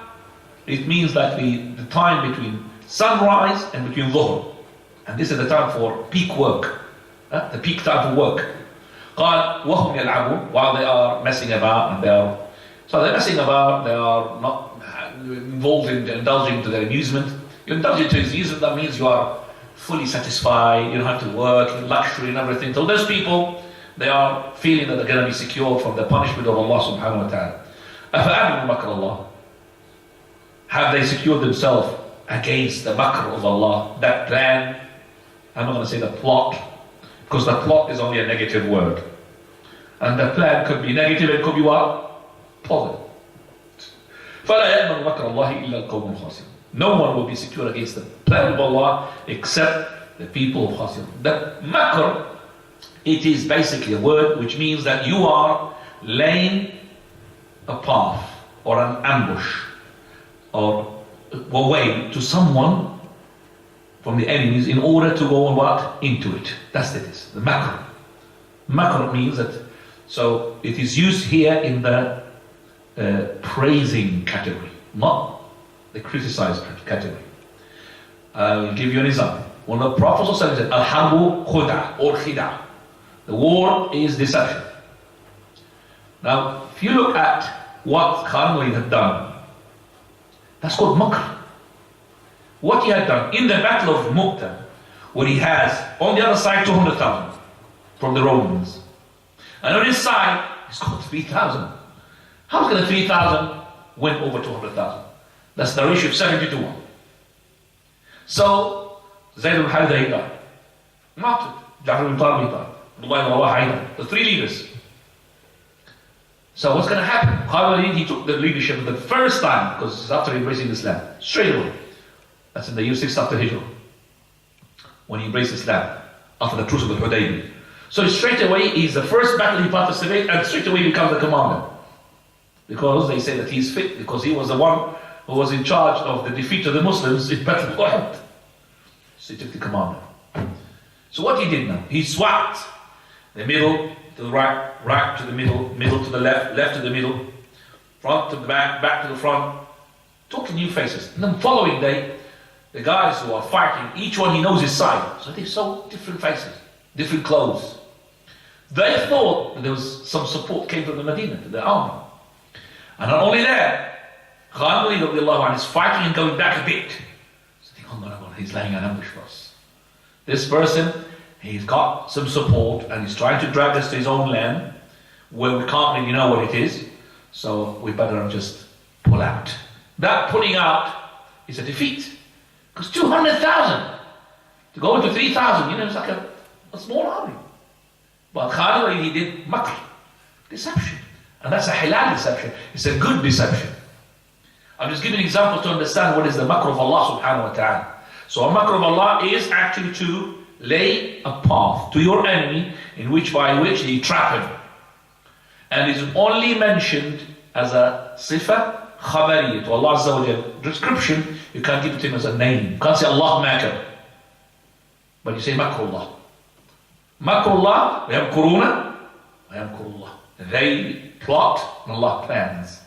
it means that the time between sunrise and between dhuhr. And this is the time for peak work, the peak time for work. قال وهم يلعبون, while they are messing about, and they're messing about, they are not involved in indulging to their amusement. You indulge into amusement, that means you are fully satisfied, you don't have to work, luxury and everything. So those people, they are feeling that they're going to be secured from the punishment of Allah subhanahu wa ta'ala. أَفَأَمِنُوا مَكْرَ اللَّهِ. Have they secured themselves against the makr of Allah, that plan? I'm not going to say the plot, because the plot is only a negative word. And the plan could be negative, it could be what? Positive. فَلَا يَأْمَنُ مَكْرَ اللَّهِ إِلَّا الْقَوْمُ الْخَاسِرُونَ. No one will be secure against the plan of Allah except the people of Khasir. The makr, it is basically a word which means that you are laying a path or an ambush or a way to someone from the enemies in order to go what? Into it. That's it is. The makr. Makr means that, so it is used here in the praising category, not the criticized category. I'll give you an example. When the Prophet said, Al-Harbu Khuda or Khida, the war is deception. Now, if you look at what Khalid had done, that's called makr. What he had done in the battle of Mu'tah, where he has on the other side 200,000 from the Romans, and on his side he's got 3,000. How's going to 3,000 win over 200,000? That's the ratio of 70 to 1. So Zayd al-Haritha died, martyred. Ja'far ibn Talib died, Abdullah ibn Rawaha died. The three leaders. So what's going to happen? Khalid, he took the leadership the first time, because it's after embracing Islam, straight away. That's in the year 6 after Hijrah, when he embraced Islam, after the truce of the Hudaybiyah. So straight away, he's the first battle he participates, and straight away he becomes the commander. Because they say that he's fit, because he was the one who was in charge of the defeat of the Muslims in Battle of Uhud. So he took the commander. So what he did now, he swapped the middle to the right, right to the middle, middle to the left, left to the middle, front to the back, back to the front, talking new faces. And then the following day, the guys who are fighting, each one he knows his side. So they saw different faces, different clothes. They thought that there was some support came from the Medina, to the army. And not only that, Khalid is fighting and going back a bit. So they think, Oh my God, he's laying an ambush for us. This person, he's got some support and he's trying to drag us to his own land where we can't really know what it is. So we better just pull out. That pulling out is a defeat. Because 200,000 to go into 3,000, it's like a small army. But Khalid, he did makr, deception. And that's a halal deception. It's a good deception. I'm just giving an example to understand what is the makr of Allah subhanahu wa ta'ala. So a makr of Allah is actually to lay a path to your enemy by which he trap him. And is only mentioned as a sifa khabari to Allah Azza wa Jal. Description, you can't give it to him as a name. You can't say Allah makr. But you say makrullah. Makrullah, وَيَمْكُرُونَ وَيَمْكُرُ اللَّهِ. They plot and Allah plans.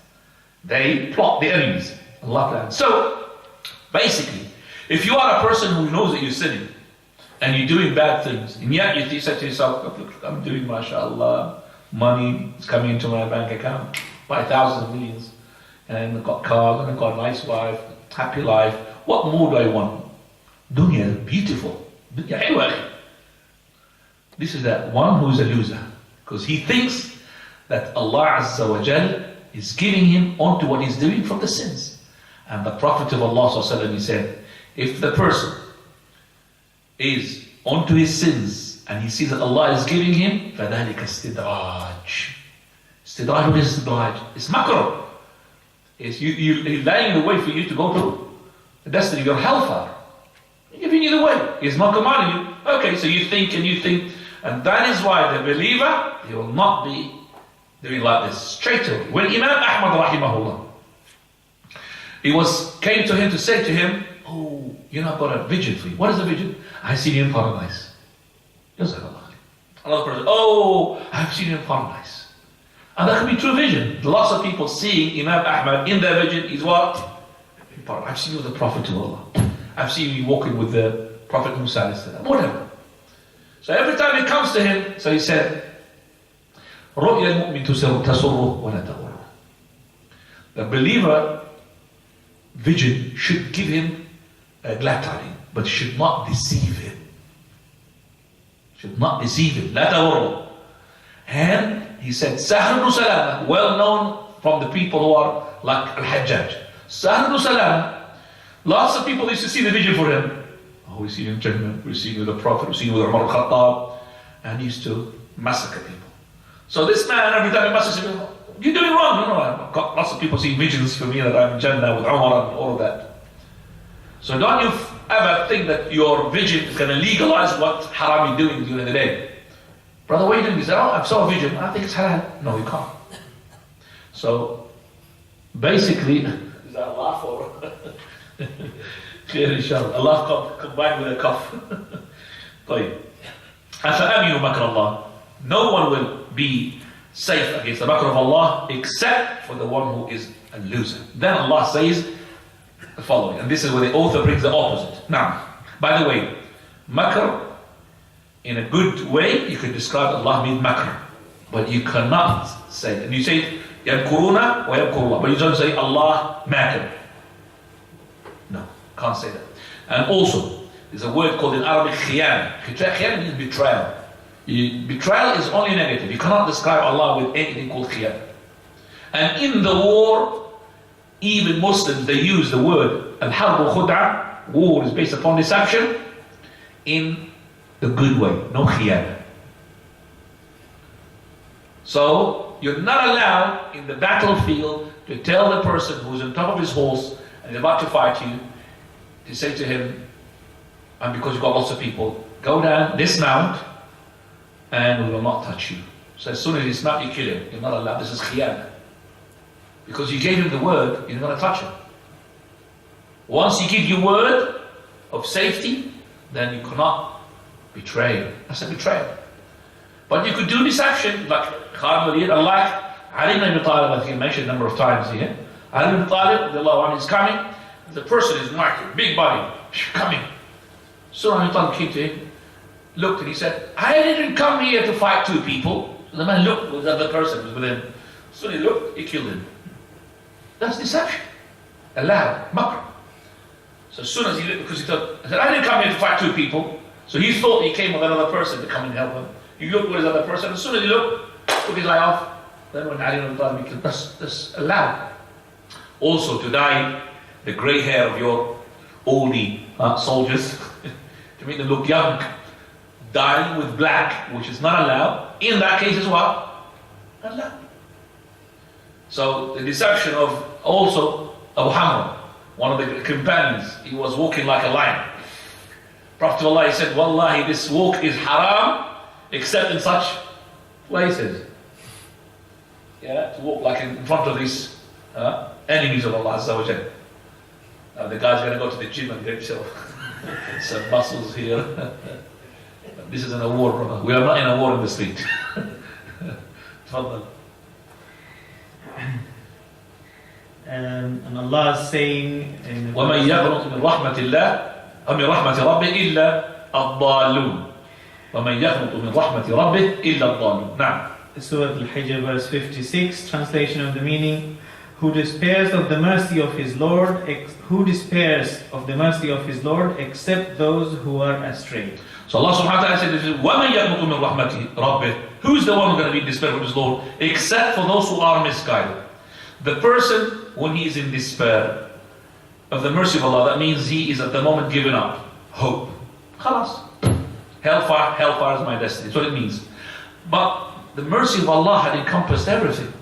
They plot the enemies. Allah plans. So, basically, if you are a person who knows that you're sinning and you're doing bad things, and yet you say to yourself, look, I'm doing mashallah, money is coming into my bank account by thousands of millions, and I've got cars, and I've got a nice wife, happy life. What more do I want? Dunya is beautiful. Dunya حلوة. This is that one who is a loser, because he thinks that Allah Azza wa Jal is giving him onto what he's doing from the sins. And the Prophet of Allah Sallallahu Alaihi Wasallam, he said, if the person is onto his sins and he sees that Allah is giving him, فَذَلِكَ اسْتِدْرَاجٌ. Istidraj, what is istidraj? It's makr. It's you're laying the way for you to go to the destiny of your hellfire. He's giving you the way. He's not commanding you. Okay, so you think, and that is why the believer, he will not be doing like this straight away. When Imam Ahmad rahimahullah, came to him to say to him, oh, I've got a vision for you. What is the vision? I see you in paradise. Another person, oh, I've seen you in paradise. And that can be true vision. Lots of people seeing Imam Ahmad in their vision is what? In paradise. I've seen you with the Prophet of Allah. I've seen you walking with the Prophet Musa, whatever. So every time he comes to him, so he said, رؤيا المؤمن تسره ولا تغره. The believer vision should give him a glad tidings, but should not deceive him. Should not deceive him. لا تغره. And he said, Sahl ibn Salama, well known from the people who are like Al-Hajjaj. Sahl ibn Salama, lots of people used to see the vision for him. Oh, we see him in Jannah, we see him with the Prophet, we see him with Umar al-Khattab, and he used to massacre people. So this man, every time he massacres people, you're doing wrong. I've got lots of people seeing visions for me that I'm in Jannah with Umar and all of that. So don't you ever think that your vision is going to legalize what haram you're doing during the day. Brother, what are you doing? He said, I saw a vision, I think it's halal. No, you can't. So, basically, is that a laugh or? Clear, inshallah. Allah combined with a cough. طيب. أَفَأَمِنُوا مَكْرَ اللَّهِ. No one will be safe against the makr of Allah except for the one who is a loser. Then Allah says the following, and this is where the author brings the opposite. Now, by the way, makr, in a good way, you can describe Allah with makr, but you cannot say, and you say, يَمْكُرُونَ وَيَمْكُرُ اللَّهِ, but you don't say Allah makr. No, can't say that. And also, there's a word called in Arabic khiyana. Khiyana means betrayal. Betrayal is only negative. You cannot describe Allah with anything called khiyana. And in the war, even Muslims, they use the word al-harb khud'a, war is based upon deception, in the good way, no khiyana. So, you're not allowed in the battlefield to tell the person who's on top of his horse and is about to fight you, to say to him, and because you've got lots of people, go down, dismount, and we will not touch you. So as soon as he dismounts, you kill him. You're not allowed. This is khiyana. Because you gave him the word, you're not going to touch him. Once you give your word of safety, then you cannot betray him. That's a betrayal. But you could do deception, like Khalid ibn Walid, Ali ibn Abi Talib, I think mentioned a number of times here. Ali ibn Talib is coming. The person is marked, big body, coming. So Abi Talib came to him, looked, and he said, I didn't come here to fight two people. The man looked, was the other person was with him. So he looked, he killed him. That's deception. Allowed, makr. So as soon as he looked, because he thought, I said, I didn't come here to fight two people. So he thought he came with another person to come and help him. He looked with his other person. As soon as he looked, took his eye off. Then when Ali ibn Talib killed, that's allowed. Also to dye the grey hair of your oldie soldiers to make them look young. Dyeing with black, which is not allowed. In that case is what? Allowed. So the deception of also Abu Hamra, one of the companions, he was walking like a lion. Prophet of Allah, he said, Wallahi, this walk is haram except in such places. Yeah, to walk like in front of these enemies of Allah Azza wa Jal. The guy's going to go to the gym and get himself some muscles here. This isn't a war, brother. We are not in a war in the street. And Allah is saying in وَمَنْ يَقْنُطْ مِنْ رَحْمَةِ اللَّهِ أَمِ رَحْمَةِ رَبِّهِ إِلَّا الضَّالُّونَ وَمَنْ يَقْنُطْ مِنْ رَحْمَةِ رَبِّهِ إِلَّا الضَّالُّونَ. Now, Surah Al-Hijr verse 56, translation of the meaning: who despairs of the mercy of his Lord, except those who are astray. so Allah subhanahu wa ta'ala said, وَمَنْ يَقْنُطُ مِنْ رَحْمَةِ رَبِّهِ. Who's the one who's going to be in despair from his Lord? Except for those who are misguided. The person, when he is in despair of the mercy of Allah, that means he is at the moment given up hope. Khalas. Hellfire is my destiny. That's what it means. But the mercy of Allah had encompassed everything.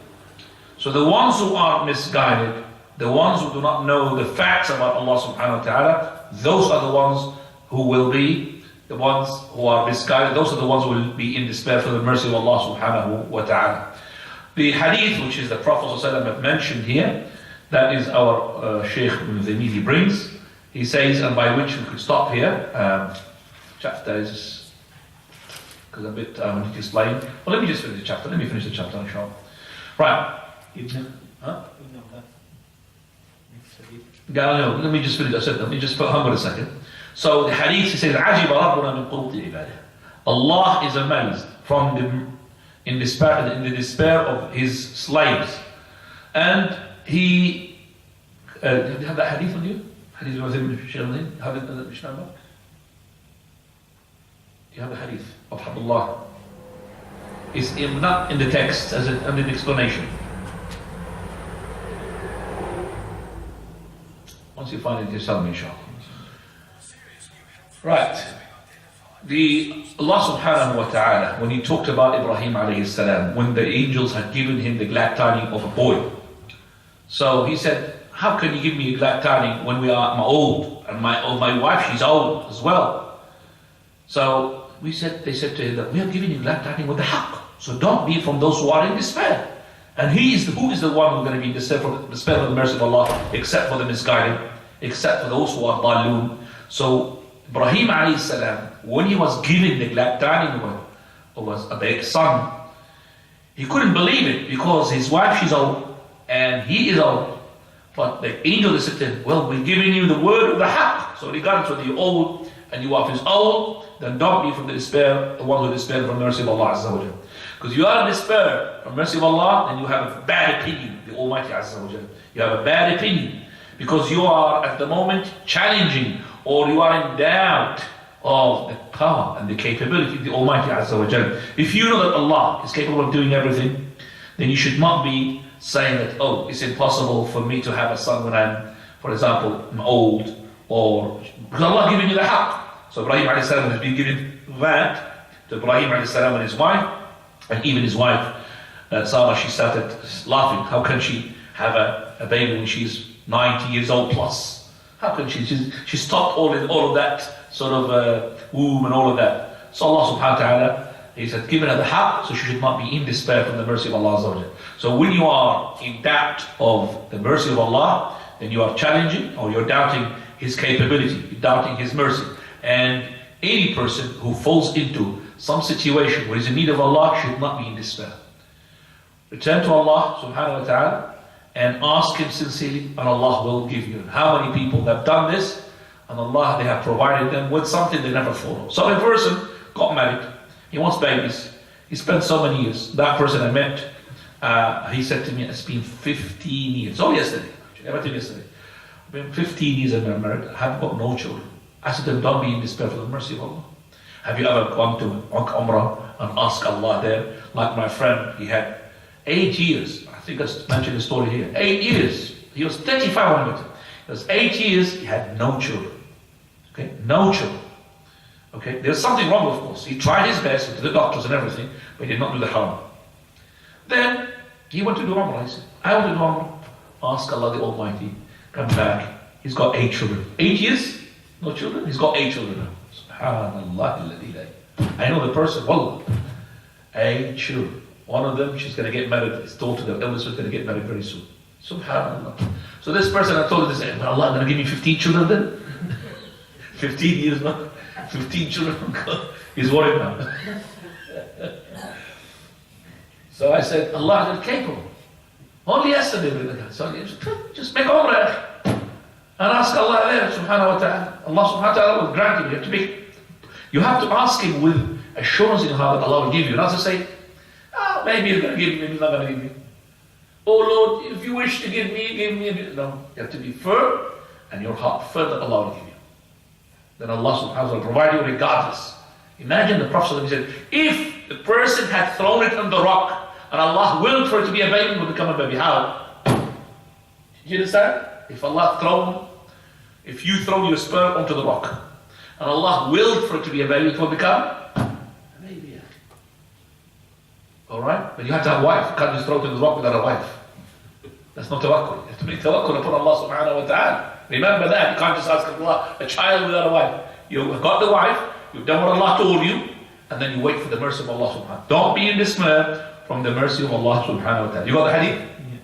So the ones who are misguided, the ones who do not know the facts about Allah subhanahu wa ta'ala, those are the ones who will be the ones who are misguided. Those are the ones who will be in despair for the mercy of Allah subhanahu wa ta'ala. The hadith, which is the Prophet ﷺ have mentioned here, that is our Shaykh Ibn Taymiyyah brings. He says, and by which we could stop here. Chapter is, because a bit I need to explain. Well, let me just finish the chapter. Let me finish the chapter, inshallah. Right. Let me just finish. I said, let me just put humble a second. So the hadith, he says, عَجِبَ رَبُّنَا مِنْ قُرُوطِ عِبَادِهِ. Allah is amazed in the despair of his slaves. And he, do you have that hadith on you? Hadith of Shaykh have it, do you have the hadith of Abdullah? It's not in the text as an explanation. Once you find it, you tell me, inshallah. Right. Allah subhanahu wa ta'ala, when he talked about Ibrahim alayhi salam, when the angels had given him the glad tidings of a boy. So he said, how can you give me a glad tidings when I'm old? And my wife, she's old as well. So they said to him that we are giving you glad tidings with the haqq. So don't be from those who are in despair. And who is the one who's going to be in despair of the mercy of Allah, except for the misguided, except for those who are daloon. So Ibrahim alayhi salam, when he was given the glad tidings of a big son, he couldn't believe it because his wife, she's old and he is old. But the angel said to him, well, we're giving you the word of the haqq. So regardless whether you're old and your wife is old, then don't be from the despair, the one who despair from the mercy of Allah Azza wa Jal. Because you are in despair from mercy of Allah, then you have a bad opinion of the Almighty Azza wa Jal. You have a bad opinion because you are at the moment challenging or you are in doubt of the power and the capability of the Almighty Azza wa Jal. If you know that Allah is capable of doing everything, then you should not be saying that, oh, it's impossible for me to have a son when I'm, for example, I'm old, or because Allah giving you the haqq. So Ibrahim alayhi salam has been given that to Ibrahim alayhi salam and his wife, and even his wife, Sarah, she started laughing. How can she have a baby when she's 90 years old plus? How can she stopped all of that sort of womb and all of that. So Allah subhanahu wa ta'ala, He said, given her the haqq, so she should not be in despair from the mercy of Allah Azza wa Jal. So when you are in doubt of the mercy of Allah, then you are challenging or you're doubting His capability, you're doubting His mercy. And any person who falls into some situation where he's in need of Allah should not be in despair. Return to Allah subhanahu wa ta'ala and ask Him sincerely, and Allah will give you. How many people have done this, and Allah, they have provided them with something they never thought of. So a person got married, he wants babies, he spent so many years. That person I met, he said to me, it's been 15 years. Oh, yesterday, actually, I met him yesterday. I've been 15 years I've been married, I haven't got no children. I said to him, don't be in despair for the mercy of Allah. Have you ever gone to Umrah and asked Allah there? Like my friend, he had 8 years. I think I mentioned the story here. 8 years. He was 35 when he met. It was 8 years, he had no children. Okay, no children. Okay, there's something wrong, of course. He tried his best to the doctors and everything, but he did not do the haram. Then he went to do Umrah. He said, I want to do Umrah. Ask Allah the Almighty. Come back. He's got 8 children. 8 years? No children? He's got 8 children now. Subhanallah. I know the person, wallah. 8 children. One of them, she's going to get married. His daughter, the eldest, is going to get married very soon. Subhanallah. So this person, I told her this, well, Allah going to give me 15 children then? 15 years now? 15 children? He's worried now. So I said, Allah is capable. Only yesterday we did that. So just make umrah and ask Allah there, subhanahu wa ta'ala. Allah subhanahu wa ta'ala will grant you. You have to ask Him with assurance in your heart that Allah will give you. Not to say, maybe He's going to give me, He's not going to give me. Oh Lord, if you wish to give me, give me. No, you have to be firm and your heart firm that Allah will give you. Then Allah subhanahu wa ta'ala will provide you regardless. Imagine the Prophet said, if the person had thrown it on the rock and Allah willed for it to be a baby, it would become a baby. How? Did you understand? If you throw your sperm onto the rock and Allah willed for it to be a baby, it will become a baby. Alright? But you have to have a wife. You can't just throw it in the rock without a wife. That's not tawakkul. You have to make tawakkul upon Allah subhanahu wa ta'ala. Remember that. You can't just ask Allah a child without a wife. You've got the wife, you've done what Allah told you, and then you wait for the mercy of Allah subhanahu wa ta'ala. Don't be in dismay from the mercy of Allah subhanahu wa ta'ala. You got the hadith? Yeah.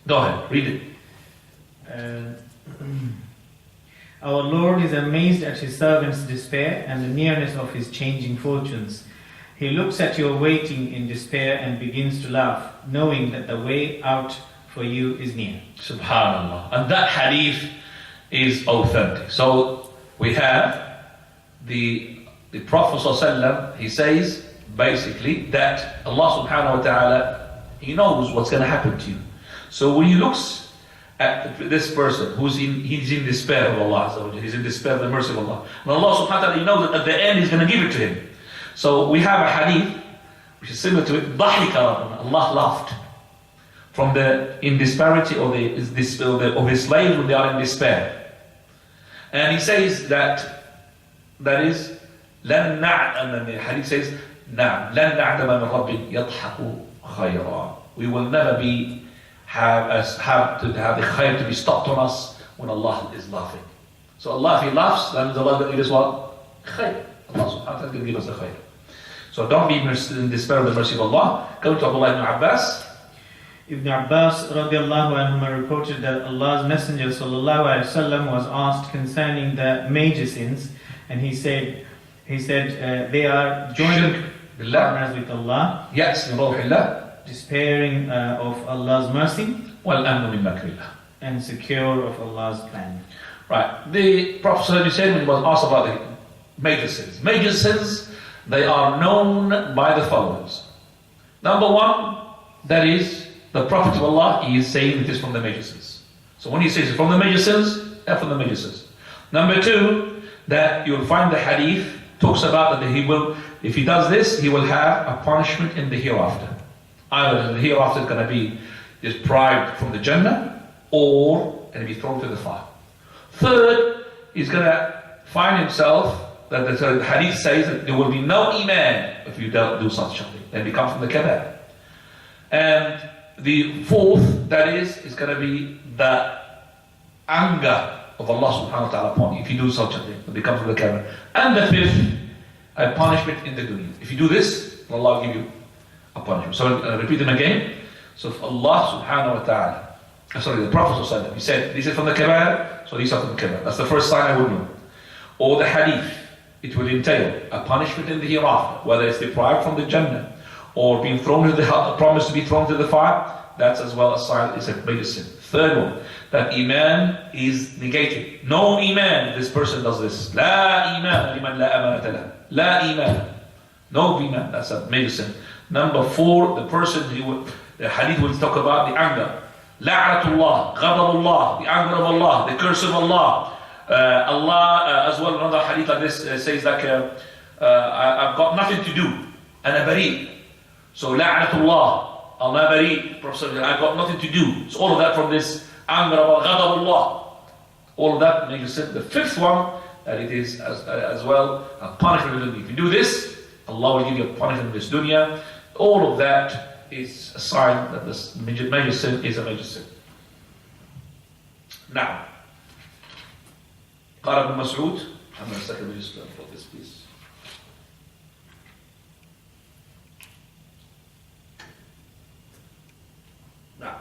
Go ahead, read it. Our Lord is amazed at His servant's despair and the nearness of his changing fortunes. He looks at your waiting in despair and begins to laugh, knowing that the way out for you is near. Subhanallah. And that hadith is authentic. So we have the Prophet ﷺ, he says basically that Allah subhanahu wa ta'ala, He knows what's going to happen to you. So when He looks at this person he's in despair of Allah, he's in despair of the mercy of Allah, and Allah subhanahu wa ta'ala, He knows that at the end He's going to give it to him. So we have a hadith which is similar to it. ضحك ربنا, Allah laughed from the indisparity of His slaves when they are in despair. And He says that is لن نعلم, and the hadith says نعم لن نعلم من رب يضحك خيرا. We will never have the khayr to be stopped on us when Allah is laughing. So Allah, if He laughs, that means Allah will give us what? Khayr. Allah subhanahu wa ta'ala is going to give us the khayr. So don't be in despair of the mercy of Allah. Go to Abdullah ibn Abbas. Ibn Abbas radiallahu anhuma reported that Allah's Messenger sallallahu alaihi wasallam was asked concerning the major sins, and he said they are joining partners with Allah. Yes, in Allah. Despairing of Allah's mercy, وَالْأَمْنُ and secure of Allah's plan. Right. The Prophet said when he was asked about the major sins. Major sins, they are known by the followers. Number one, that is, the Prophet of Allah, he is saying it is from the major sins. So when he says it's from the major sins, they're from the major sins. Number two, that you'll find the hadith talks about that he will, if he does this, he will have a punishment in the hereafter. Either the hereafter is going to be deprived from the Jannah, or going to be thrown to the fire. Third, he's going to find himself that the hadith says that there will be no iman if you don't do such something. Then he comes from the Kitab. And the fourth, that is going to be the anger of Allah subhanahu wa ta'ala upon you if you do such a thing. It becomes from the Kitab. And the fifth, a punishment in the dunya. If you do this, Allah will give you a punishment. So I'll repeat them again. So if Allah subhanahu wa ta'ala, the Prophet he said, these are from the Kitab, so these are from the Kitab. That's the first sign I would know. Or the hadith, it will entail a punishment in the hereafter, whether it's deprived from the Jannah, or being thrown to the promised to be thrown to the fire. That's as well a sign, it's a major sin. Third one, that iman is negated. No iman if this person does this. La iman liman la amanata lahu. La iman. No iman, that's a major sin. Number four, the person the hadith will talk about the anger. La'natullah, ghadabullah, the anger of Allah, the curse of Allah. Allah, as well, another hadith like this says like, I've got nothing to do, and a bari. So la'natullah, Allah bari, Prophet said, I've got nothing to do. So all of that from this anger of Allah, ghadabullah. All of that makes sense. The fifth one, that it is as well a punishment. If you do this, Allah will give you a punishment in this dunya. All of that is a sign that this major sin is a major sin. Now, قال ابن مسعود, I'm going to second just for this please. Now,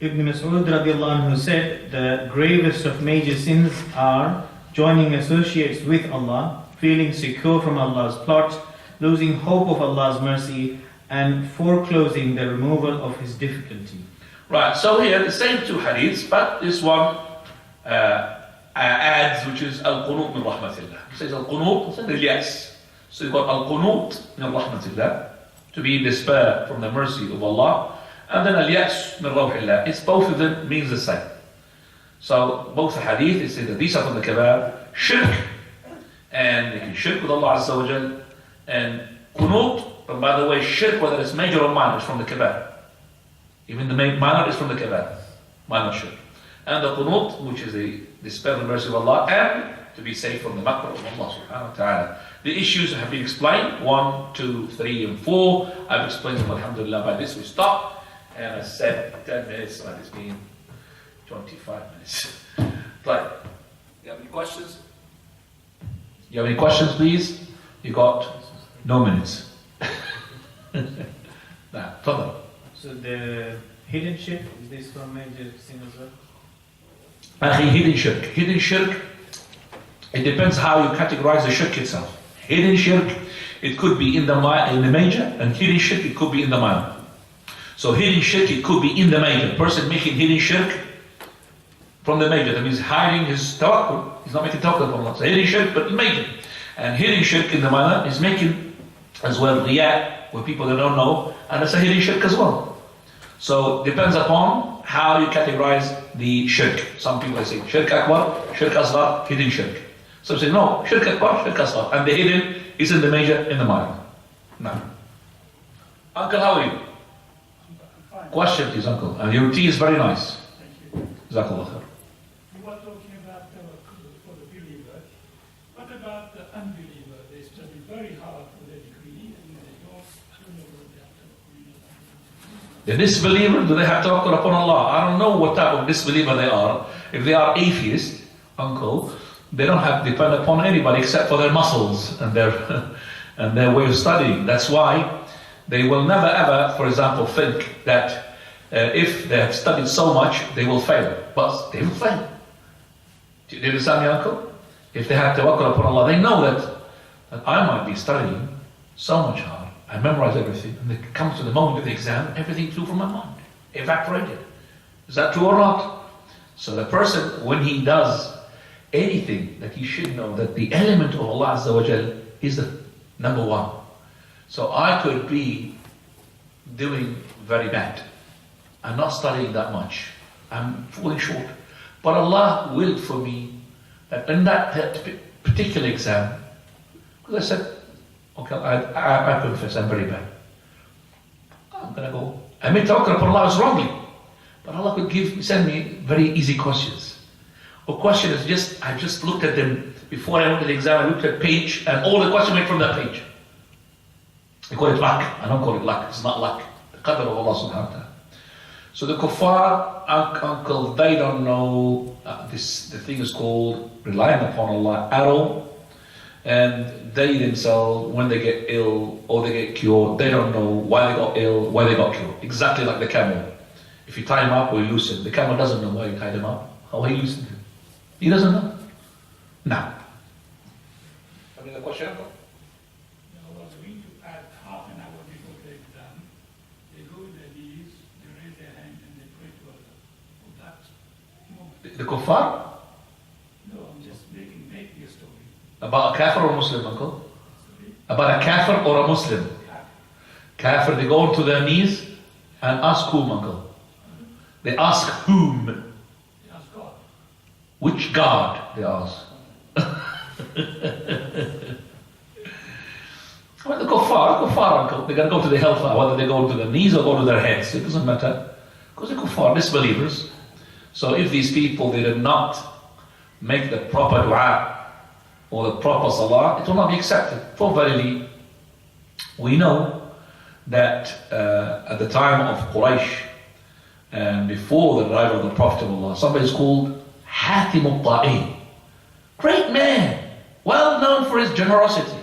Ibn Mas'ud radiallahu anhu said, the gravest of major sins are joining associates with Allah, feeling secure from Allah's plot, losing hope of Allah's mercy, and foreclosing the removal of His difficulty. Right, so here the same two hadiths, but this one adds, which is al-qunut min rahmatillah. It says al-qunut, it says yes. So you've got al-qunut min rahmatillah, to be in despair from the mercy of Allah, and then al-yas min rawhillah. It's both of them means the same. So both the hadith, it says that these are from the kabair, shirk, and they can shirk with Allah Azza wa Jal, and qunut, and by the way, shirk, whether it's major or minor, is from the kabair. Even the minor is from the kabair, minor shirk. And the qunut, which is the despair of the mercy of Allah, and to be safe from the makr of Allah subhanahu wa ta'ala. The issues have been explained, 1, 2, 3, and 4. I've explained them, alhamdulillah. By this we stop, and I said 10 minutes, and it's been 25 minutes. Right. You have any questions? You have any questions, please? You got no minutes. Now, further. So the hidden shirk, is this from major sin as well? Hidden shirk. Hidden shirk, it depends how you categorize the shirk itself. Hidden shirk, it could be in the major, and hidden shirk, it could be in the minor. So hidden shirk, it could be in the major. Person making hidden shirk from the major, that means hiding his tawakkul. He's not making tawakkul from Allah. So hidden shirk, but major. And hidden shirk in the minor is making as well riya, with people that don't know, and it's a hidden shirk as well. So depends upon how you categorize the shirk. Some people say shirk akbar, shirk asghar, hidden shirk. Some say no, shirk akbar, shirk asghar, and the hidden is in the major, in the minor. Now, Uncle, how are you? Fine. Question please, Uncle. Your tea is very nice. Thank you. Jazakallah khair. You were talking about tawakkul for the believer. What about the unbeliever? They study very hard for their degree and they don't know what they have tawakkul. The disbeliever, do they have tawakkul upon Allah? I don't know what type of disbeliever they are. If they are atheist, Uncle, they don't have to depend upon anybody except for their muscles and their and their way of studying. That's why they will never ever, for example, think that if they have studied so much, they will fail. But they will fail. Do you understand me, Uncle? If they have tawakkul upon Allah, they know that I might be studying so much hard. I memorize everything, and it comes to the moment of the exam, everything flew from my mind, evaporated. Is that true or not? So the person, when he does anything, that he should know that the element of Allah Azza wa Jal is the number one. So I could be doing very bad. I'm not studying that much. I'm falling short. But Allah willed for me that in that particular exam, because I said, okay, I confess, I'm very bad. I'm going to go. I may talk upon Allah wrongly, but Allah could send me very easy questions. A question is I just looked at them before I went to the exam. I looked at page, and all the questions went from that page. I call it luck. I don't call it luck. It's not luck. The qadr of Allah subhanahu wa ta'ala. So the kuffar, Uncle, they don't know the thing is called relying upon Allah at all. And they themselves, when they get ill or they get cured, they don't know why they got ill, why they got cured. Exactly like the camel. If you tie him up or you loosen, the camel doesn't know why you tied him up, how he loosened him. He doesn't know. Now. Have you got a question, Uncle? I was going to add half an hour before the exam. They go on their knees, they raise their hand and they pray to Allah. For that moment. The kuffar? No, I'm just making a story. About a kafir or a Muslim, Uncle? Sorry? About a kafir or a Muslim? Kafir, they go onto their knees and ask whom, Uncle? They ask whom? They ask God. Which God? They ask. Well, they go far, uncle. They're going to go to the hellfire, whether they go to their knees or go to their heads. It doesn't matter. Because they go far, disbelievers. So if these people, they did not make the proper dua or the proper salah, it will not be accepted. For verily, we know that at the time of Quraysh, and before the arrival of the Prophet of Allah, somebody is called Hatim al-Ta'i. Great man, well known for his generosity.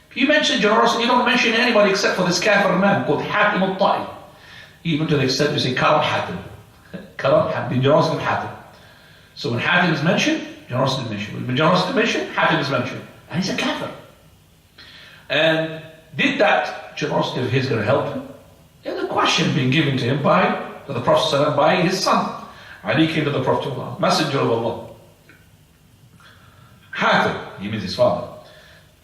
If you mention generosity, you don't mention anybody except for this kafir man called Hatim al-Ta'i. Even to the extent you say Karam Hatim. Karam Hatim, the generosity of Hatim. So when Hatim is mentioned, generosity is mentioned. When generosity is mentioned, Hatim is mentioned. And he's a kafir. And did that generosity of his going to help him? There's a question being given to him to the Prophet ﷺ by his son. Ali came to the Prophet of Allah, Messenger of Allah. Hatim, he means his father.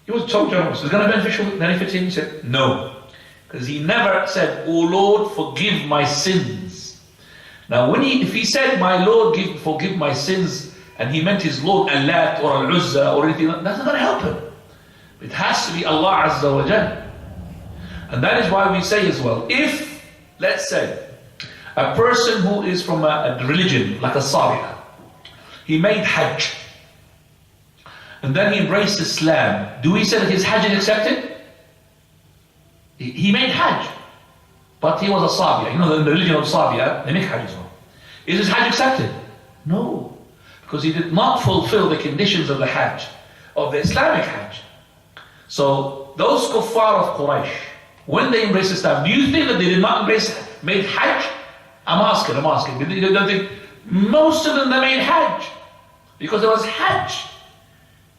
He was so generous. Is it going to benefit him? He said, no. Because he never said, "Oh Lord, forgive my sins." Now, if he said, "My Lord, forgive my sins," and he meant his Lord Allat or Al-Uzza or anything, that's not going to help him. It has to be Allah Azza wa Jal. And that is why we say as well, if, let's say, a person who is from a religion like a Sabi'ah, he made Hajj, and then he embraced Islam, do we say that his Hajj is accepted? He made Hajj, but he was a Sabi'ah. You know, the religion of Sabi'ah, they make Hajj as well. Is his Hajj accepted? No, because he did not fulfill the conditions of the Hajj, of the Islamic Hajj. So those kuffar of Quraysh, when they embraced Islam, do you think that they did not made Hajj? I'm asking. Don't think most of them they made Hajj, because there was Hajj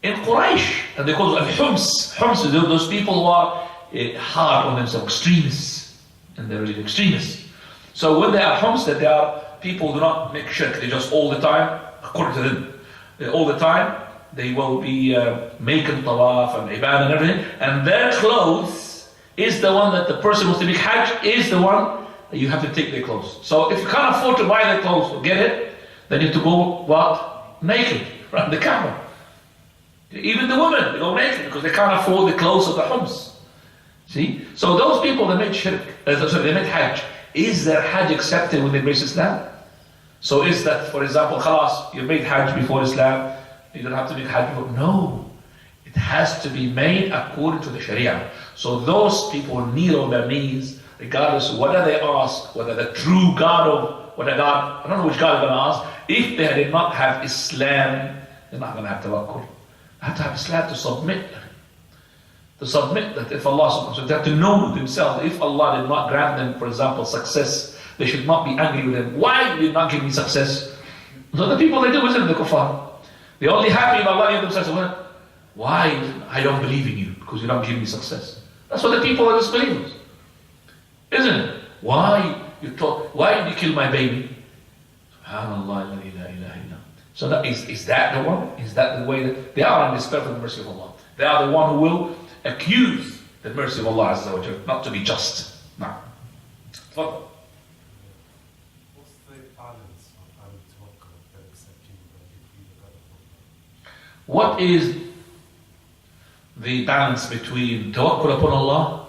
in Quraysh, and they call it Hums. Hums, those people who are hard on themselves, extremists, and they're really extremists. So when they are Hums, that they are people who do not make shirk, they just all the time, according to them, all the time, they will be making tawaf and ibadah and everything, and their clothes is the one that the person wants to make Hajj, is the one that you have to take their clothes. So if you can't afford to buy their clothes or get it, then you have to go, what? Naked, around the Kaaba. Even the women, they go naked because they can't afford the clothes of the Hums. See? So those people that made shirk, they made Hajj, is their Hajj accepted when they embrace Islam? So is that, for example, khalas, you made Hajj before Islam, you don't have to make Hajj before? No. It has to be made according to the Sharia. So those people kneel on their knees, regardless of whether they ask, whether the true God of, whether God, I don't know which God they're going to ask, if they did not have Islam, they're not going to have tawakkul. They have to have Islam to submit. To submit that if Allah subhanahu wa ta'ala, they have to know themselves, if Allah did not grant them, for example, success, they should not be angry with them. Why did not give me success? So the people they do, isn't it, the kuffar? They're only happy if Allah gives them success. Why? I don't believe in you, because you don't give me success. That's what the people are disbelievers. Isn't it? Why did you kill my baby? SubhanAllah, la ilaha illa. So is that the one? Is that the way that they are in despair for the mercy of Allah? They are the one who will accuse the mercy of Allah Azza wa Jalla, not to be just. Now, what's the balance of having tawakkul and accepting the decree of God? What is the balance between tawakkul upon Allah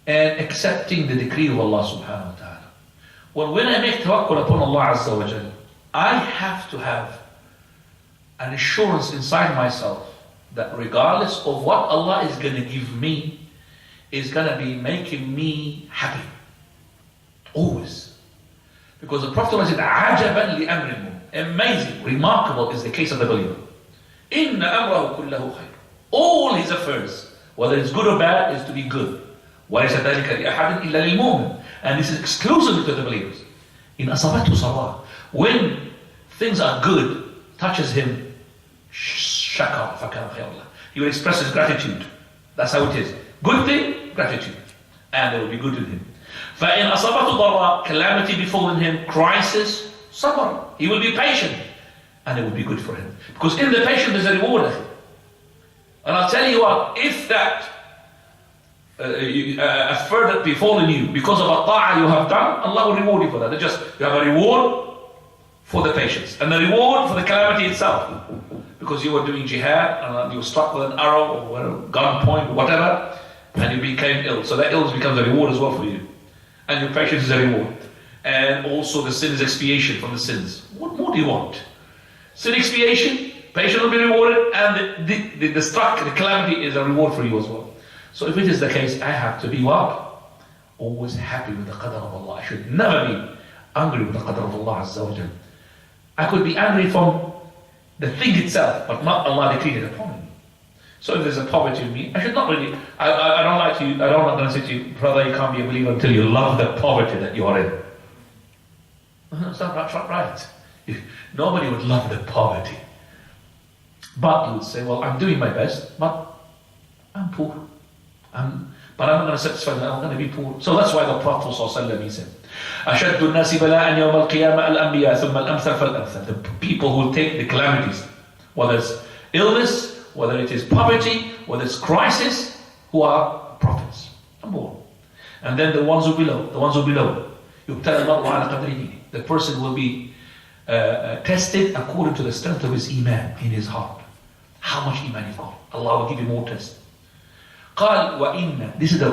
and accepting the decree of Allah subhanahu wa ta'ala? Well, when I make tawakkul upon Allah Azza wa Jalla, I have to have an assurance inside myself that regardless of what Allah is going to give me, is going to be making me happy. Always. Because the Prophet said, عَجَبًا لِأَمْرِ الْمُؤْمِنِ. Amazing, remarkable is the case of the believer. إِنَّ أَمْرَهُ كُلَّهُ خَيْرٌ. All his affairs, whether it's good or bad, is to be good. وَلَيْسَ ذَلِكَ لِأَحَدٍ إِلَّا لِلْمُؤْمِنِ. And this is exclusively to the believers. In أَصَابَتْهُ صَرَّةٌ. When things are good, touches him, shakar fakar khayallah. He will express his gratitude. That's how it is. Good thing, gratitude. And there will be good in him. فَإِنْ أَصَابَتُ ضَرَّةٌ. Calamity befallen him, crisis, sabr. He will be patient. And it will be good for him. Because in the patience there's a reward. And I'll tell you what, if that further befallen you because of a ta'ah you have done, Allah will reward you for that. You have a reward for the patience and the reward for the calamity itself. Because you were doing jihad and you were struck with an arrow or a gunpoint or whatever, and you became ill. So that illness becomes a reward as well for you. And your patience is a reward. And also the sin is expiation from the sins. What more do you want? Sin expiation, patience will be rewarded, and the calamity is a reward for you as well. So if it is the case, I have to be what? Always happy with the qadr of Allah. I should never be angry with the qadr of Allah Azza wa Jal. I could be angry from the thing itself, but not Allah decreed it upon me. So if there's a poverty in me, I should not really, I don't like to, I don't want to say to you, brother, you can't be a believer until you love the poverty that you are in. That's not right. Nobody would love the poverty. But you would say, well, I'm doing my best, but I'm poor. But I'm not going to satisfy that, I'm going to be poor. So that's why the Prophet ﷺ, he said, أشد الناس بلاء يوم القيامة الأنبياء ثم الأمثل فالأمثل. The people who take the calamities, whether it's illness, whether it is poverty, whether it's crisis, who are prophets. Number one. And then the ones who below. يبتلى المرء على قدر دينه. The person will be tested according to the strength of his iman in his heart. How much iman you've got. Allah will give you more tests. قال وإن, this is the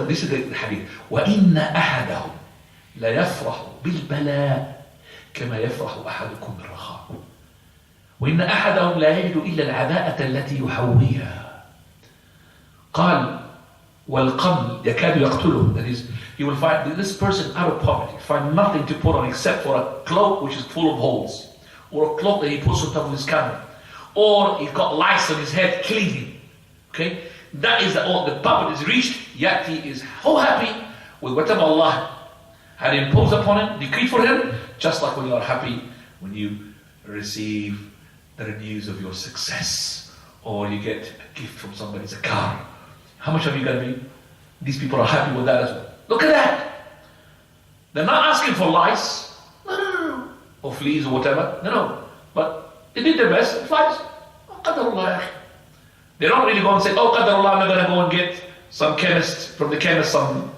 hadith, وإن أحدهم لا يفرح بالبلاء كما يفرح أحدكم بالرخاء وإن أحدهم لا يجد إلا العباءة التي يحويها قال والقمل يكاد يقتله. That is, you will find this person out of poverty, find nothing to put on except for a cloak which is full of holes, or a cloak that he puts on top of his camel, or he's got lice on his head killing him. Okay, that is the poverty is reached, yet he is so happy with whatever Allah had imposed upon him, decreed for him, just like when you are happy when you receive the news of your success, or you get a gift from somebody, it's a car. How much have you got to be? These people are happy with that as well. Look at that. They're not asking for lice, no, or fleas or whatever, no. But they did their best, flies. Oh, they don't really go and say, oh, Qadarullah, I'm going to go and get some chemist, from the chemist, some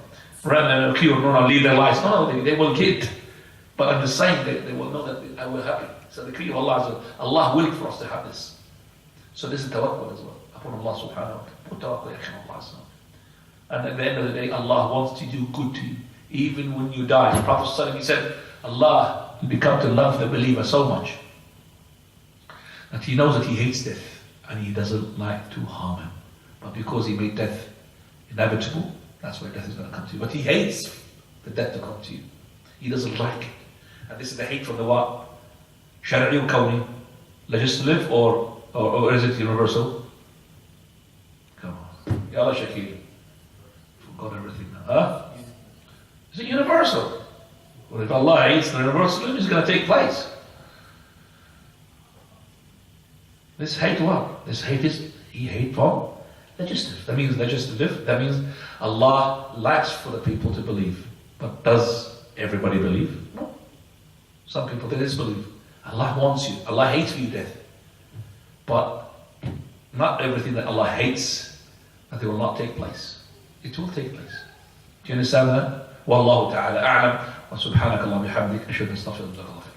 random cure, no, leave their lives. No, they will get. But I'm just saying, they will know that I will happy. So the decree of Allah, Allah willed for us to have this. So this is tawakkul as well, upon Allah subhanahu wa ta'ala. Put tawakkul on Allah. And at the end of the day, Allah wants to do good to you, even when you die. The Prophet ﷺ, he said, Allah will become to love the believer so much that he knows that he hates death and he doesn't like to harm him. But because he made death inevitable, that's why death is going to come to you. But he hates the death to come to you. He doesn't like it. And this is the hate from the what? Shari'i or Kawni? Legislative or is it universal? Come on. Ya Allah Shakir. Forgot everything now. Huh? Is it universal? Well, if Allah hates, the universalism is going to take place. This hate what? This hate is, he hate from legislative. That means legislative. That means Allah likes for the people to believe. But does everybody believe? No. Some people, they disbelieve. Allah wants you. Allah hates for you death. But not everything that Allah hates, that it will not take place. It will take place. Do you understand that? Wallahu ta'ala a'lam. Wa subhanaka Allah bihamdik. Ashhadu an la ilaha illa anta.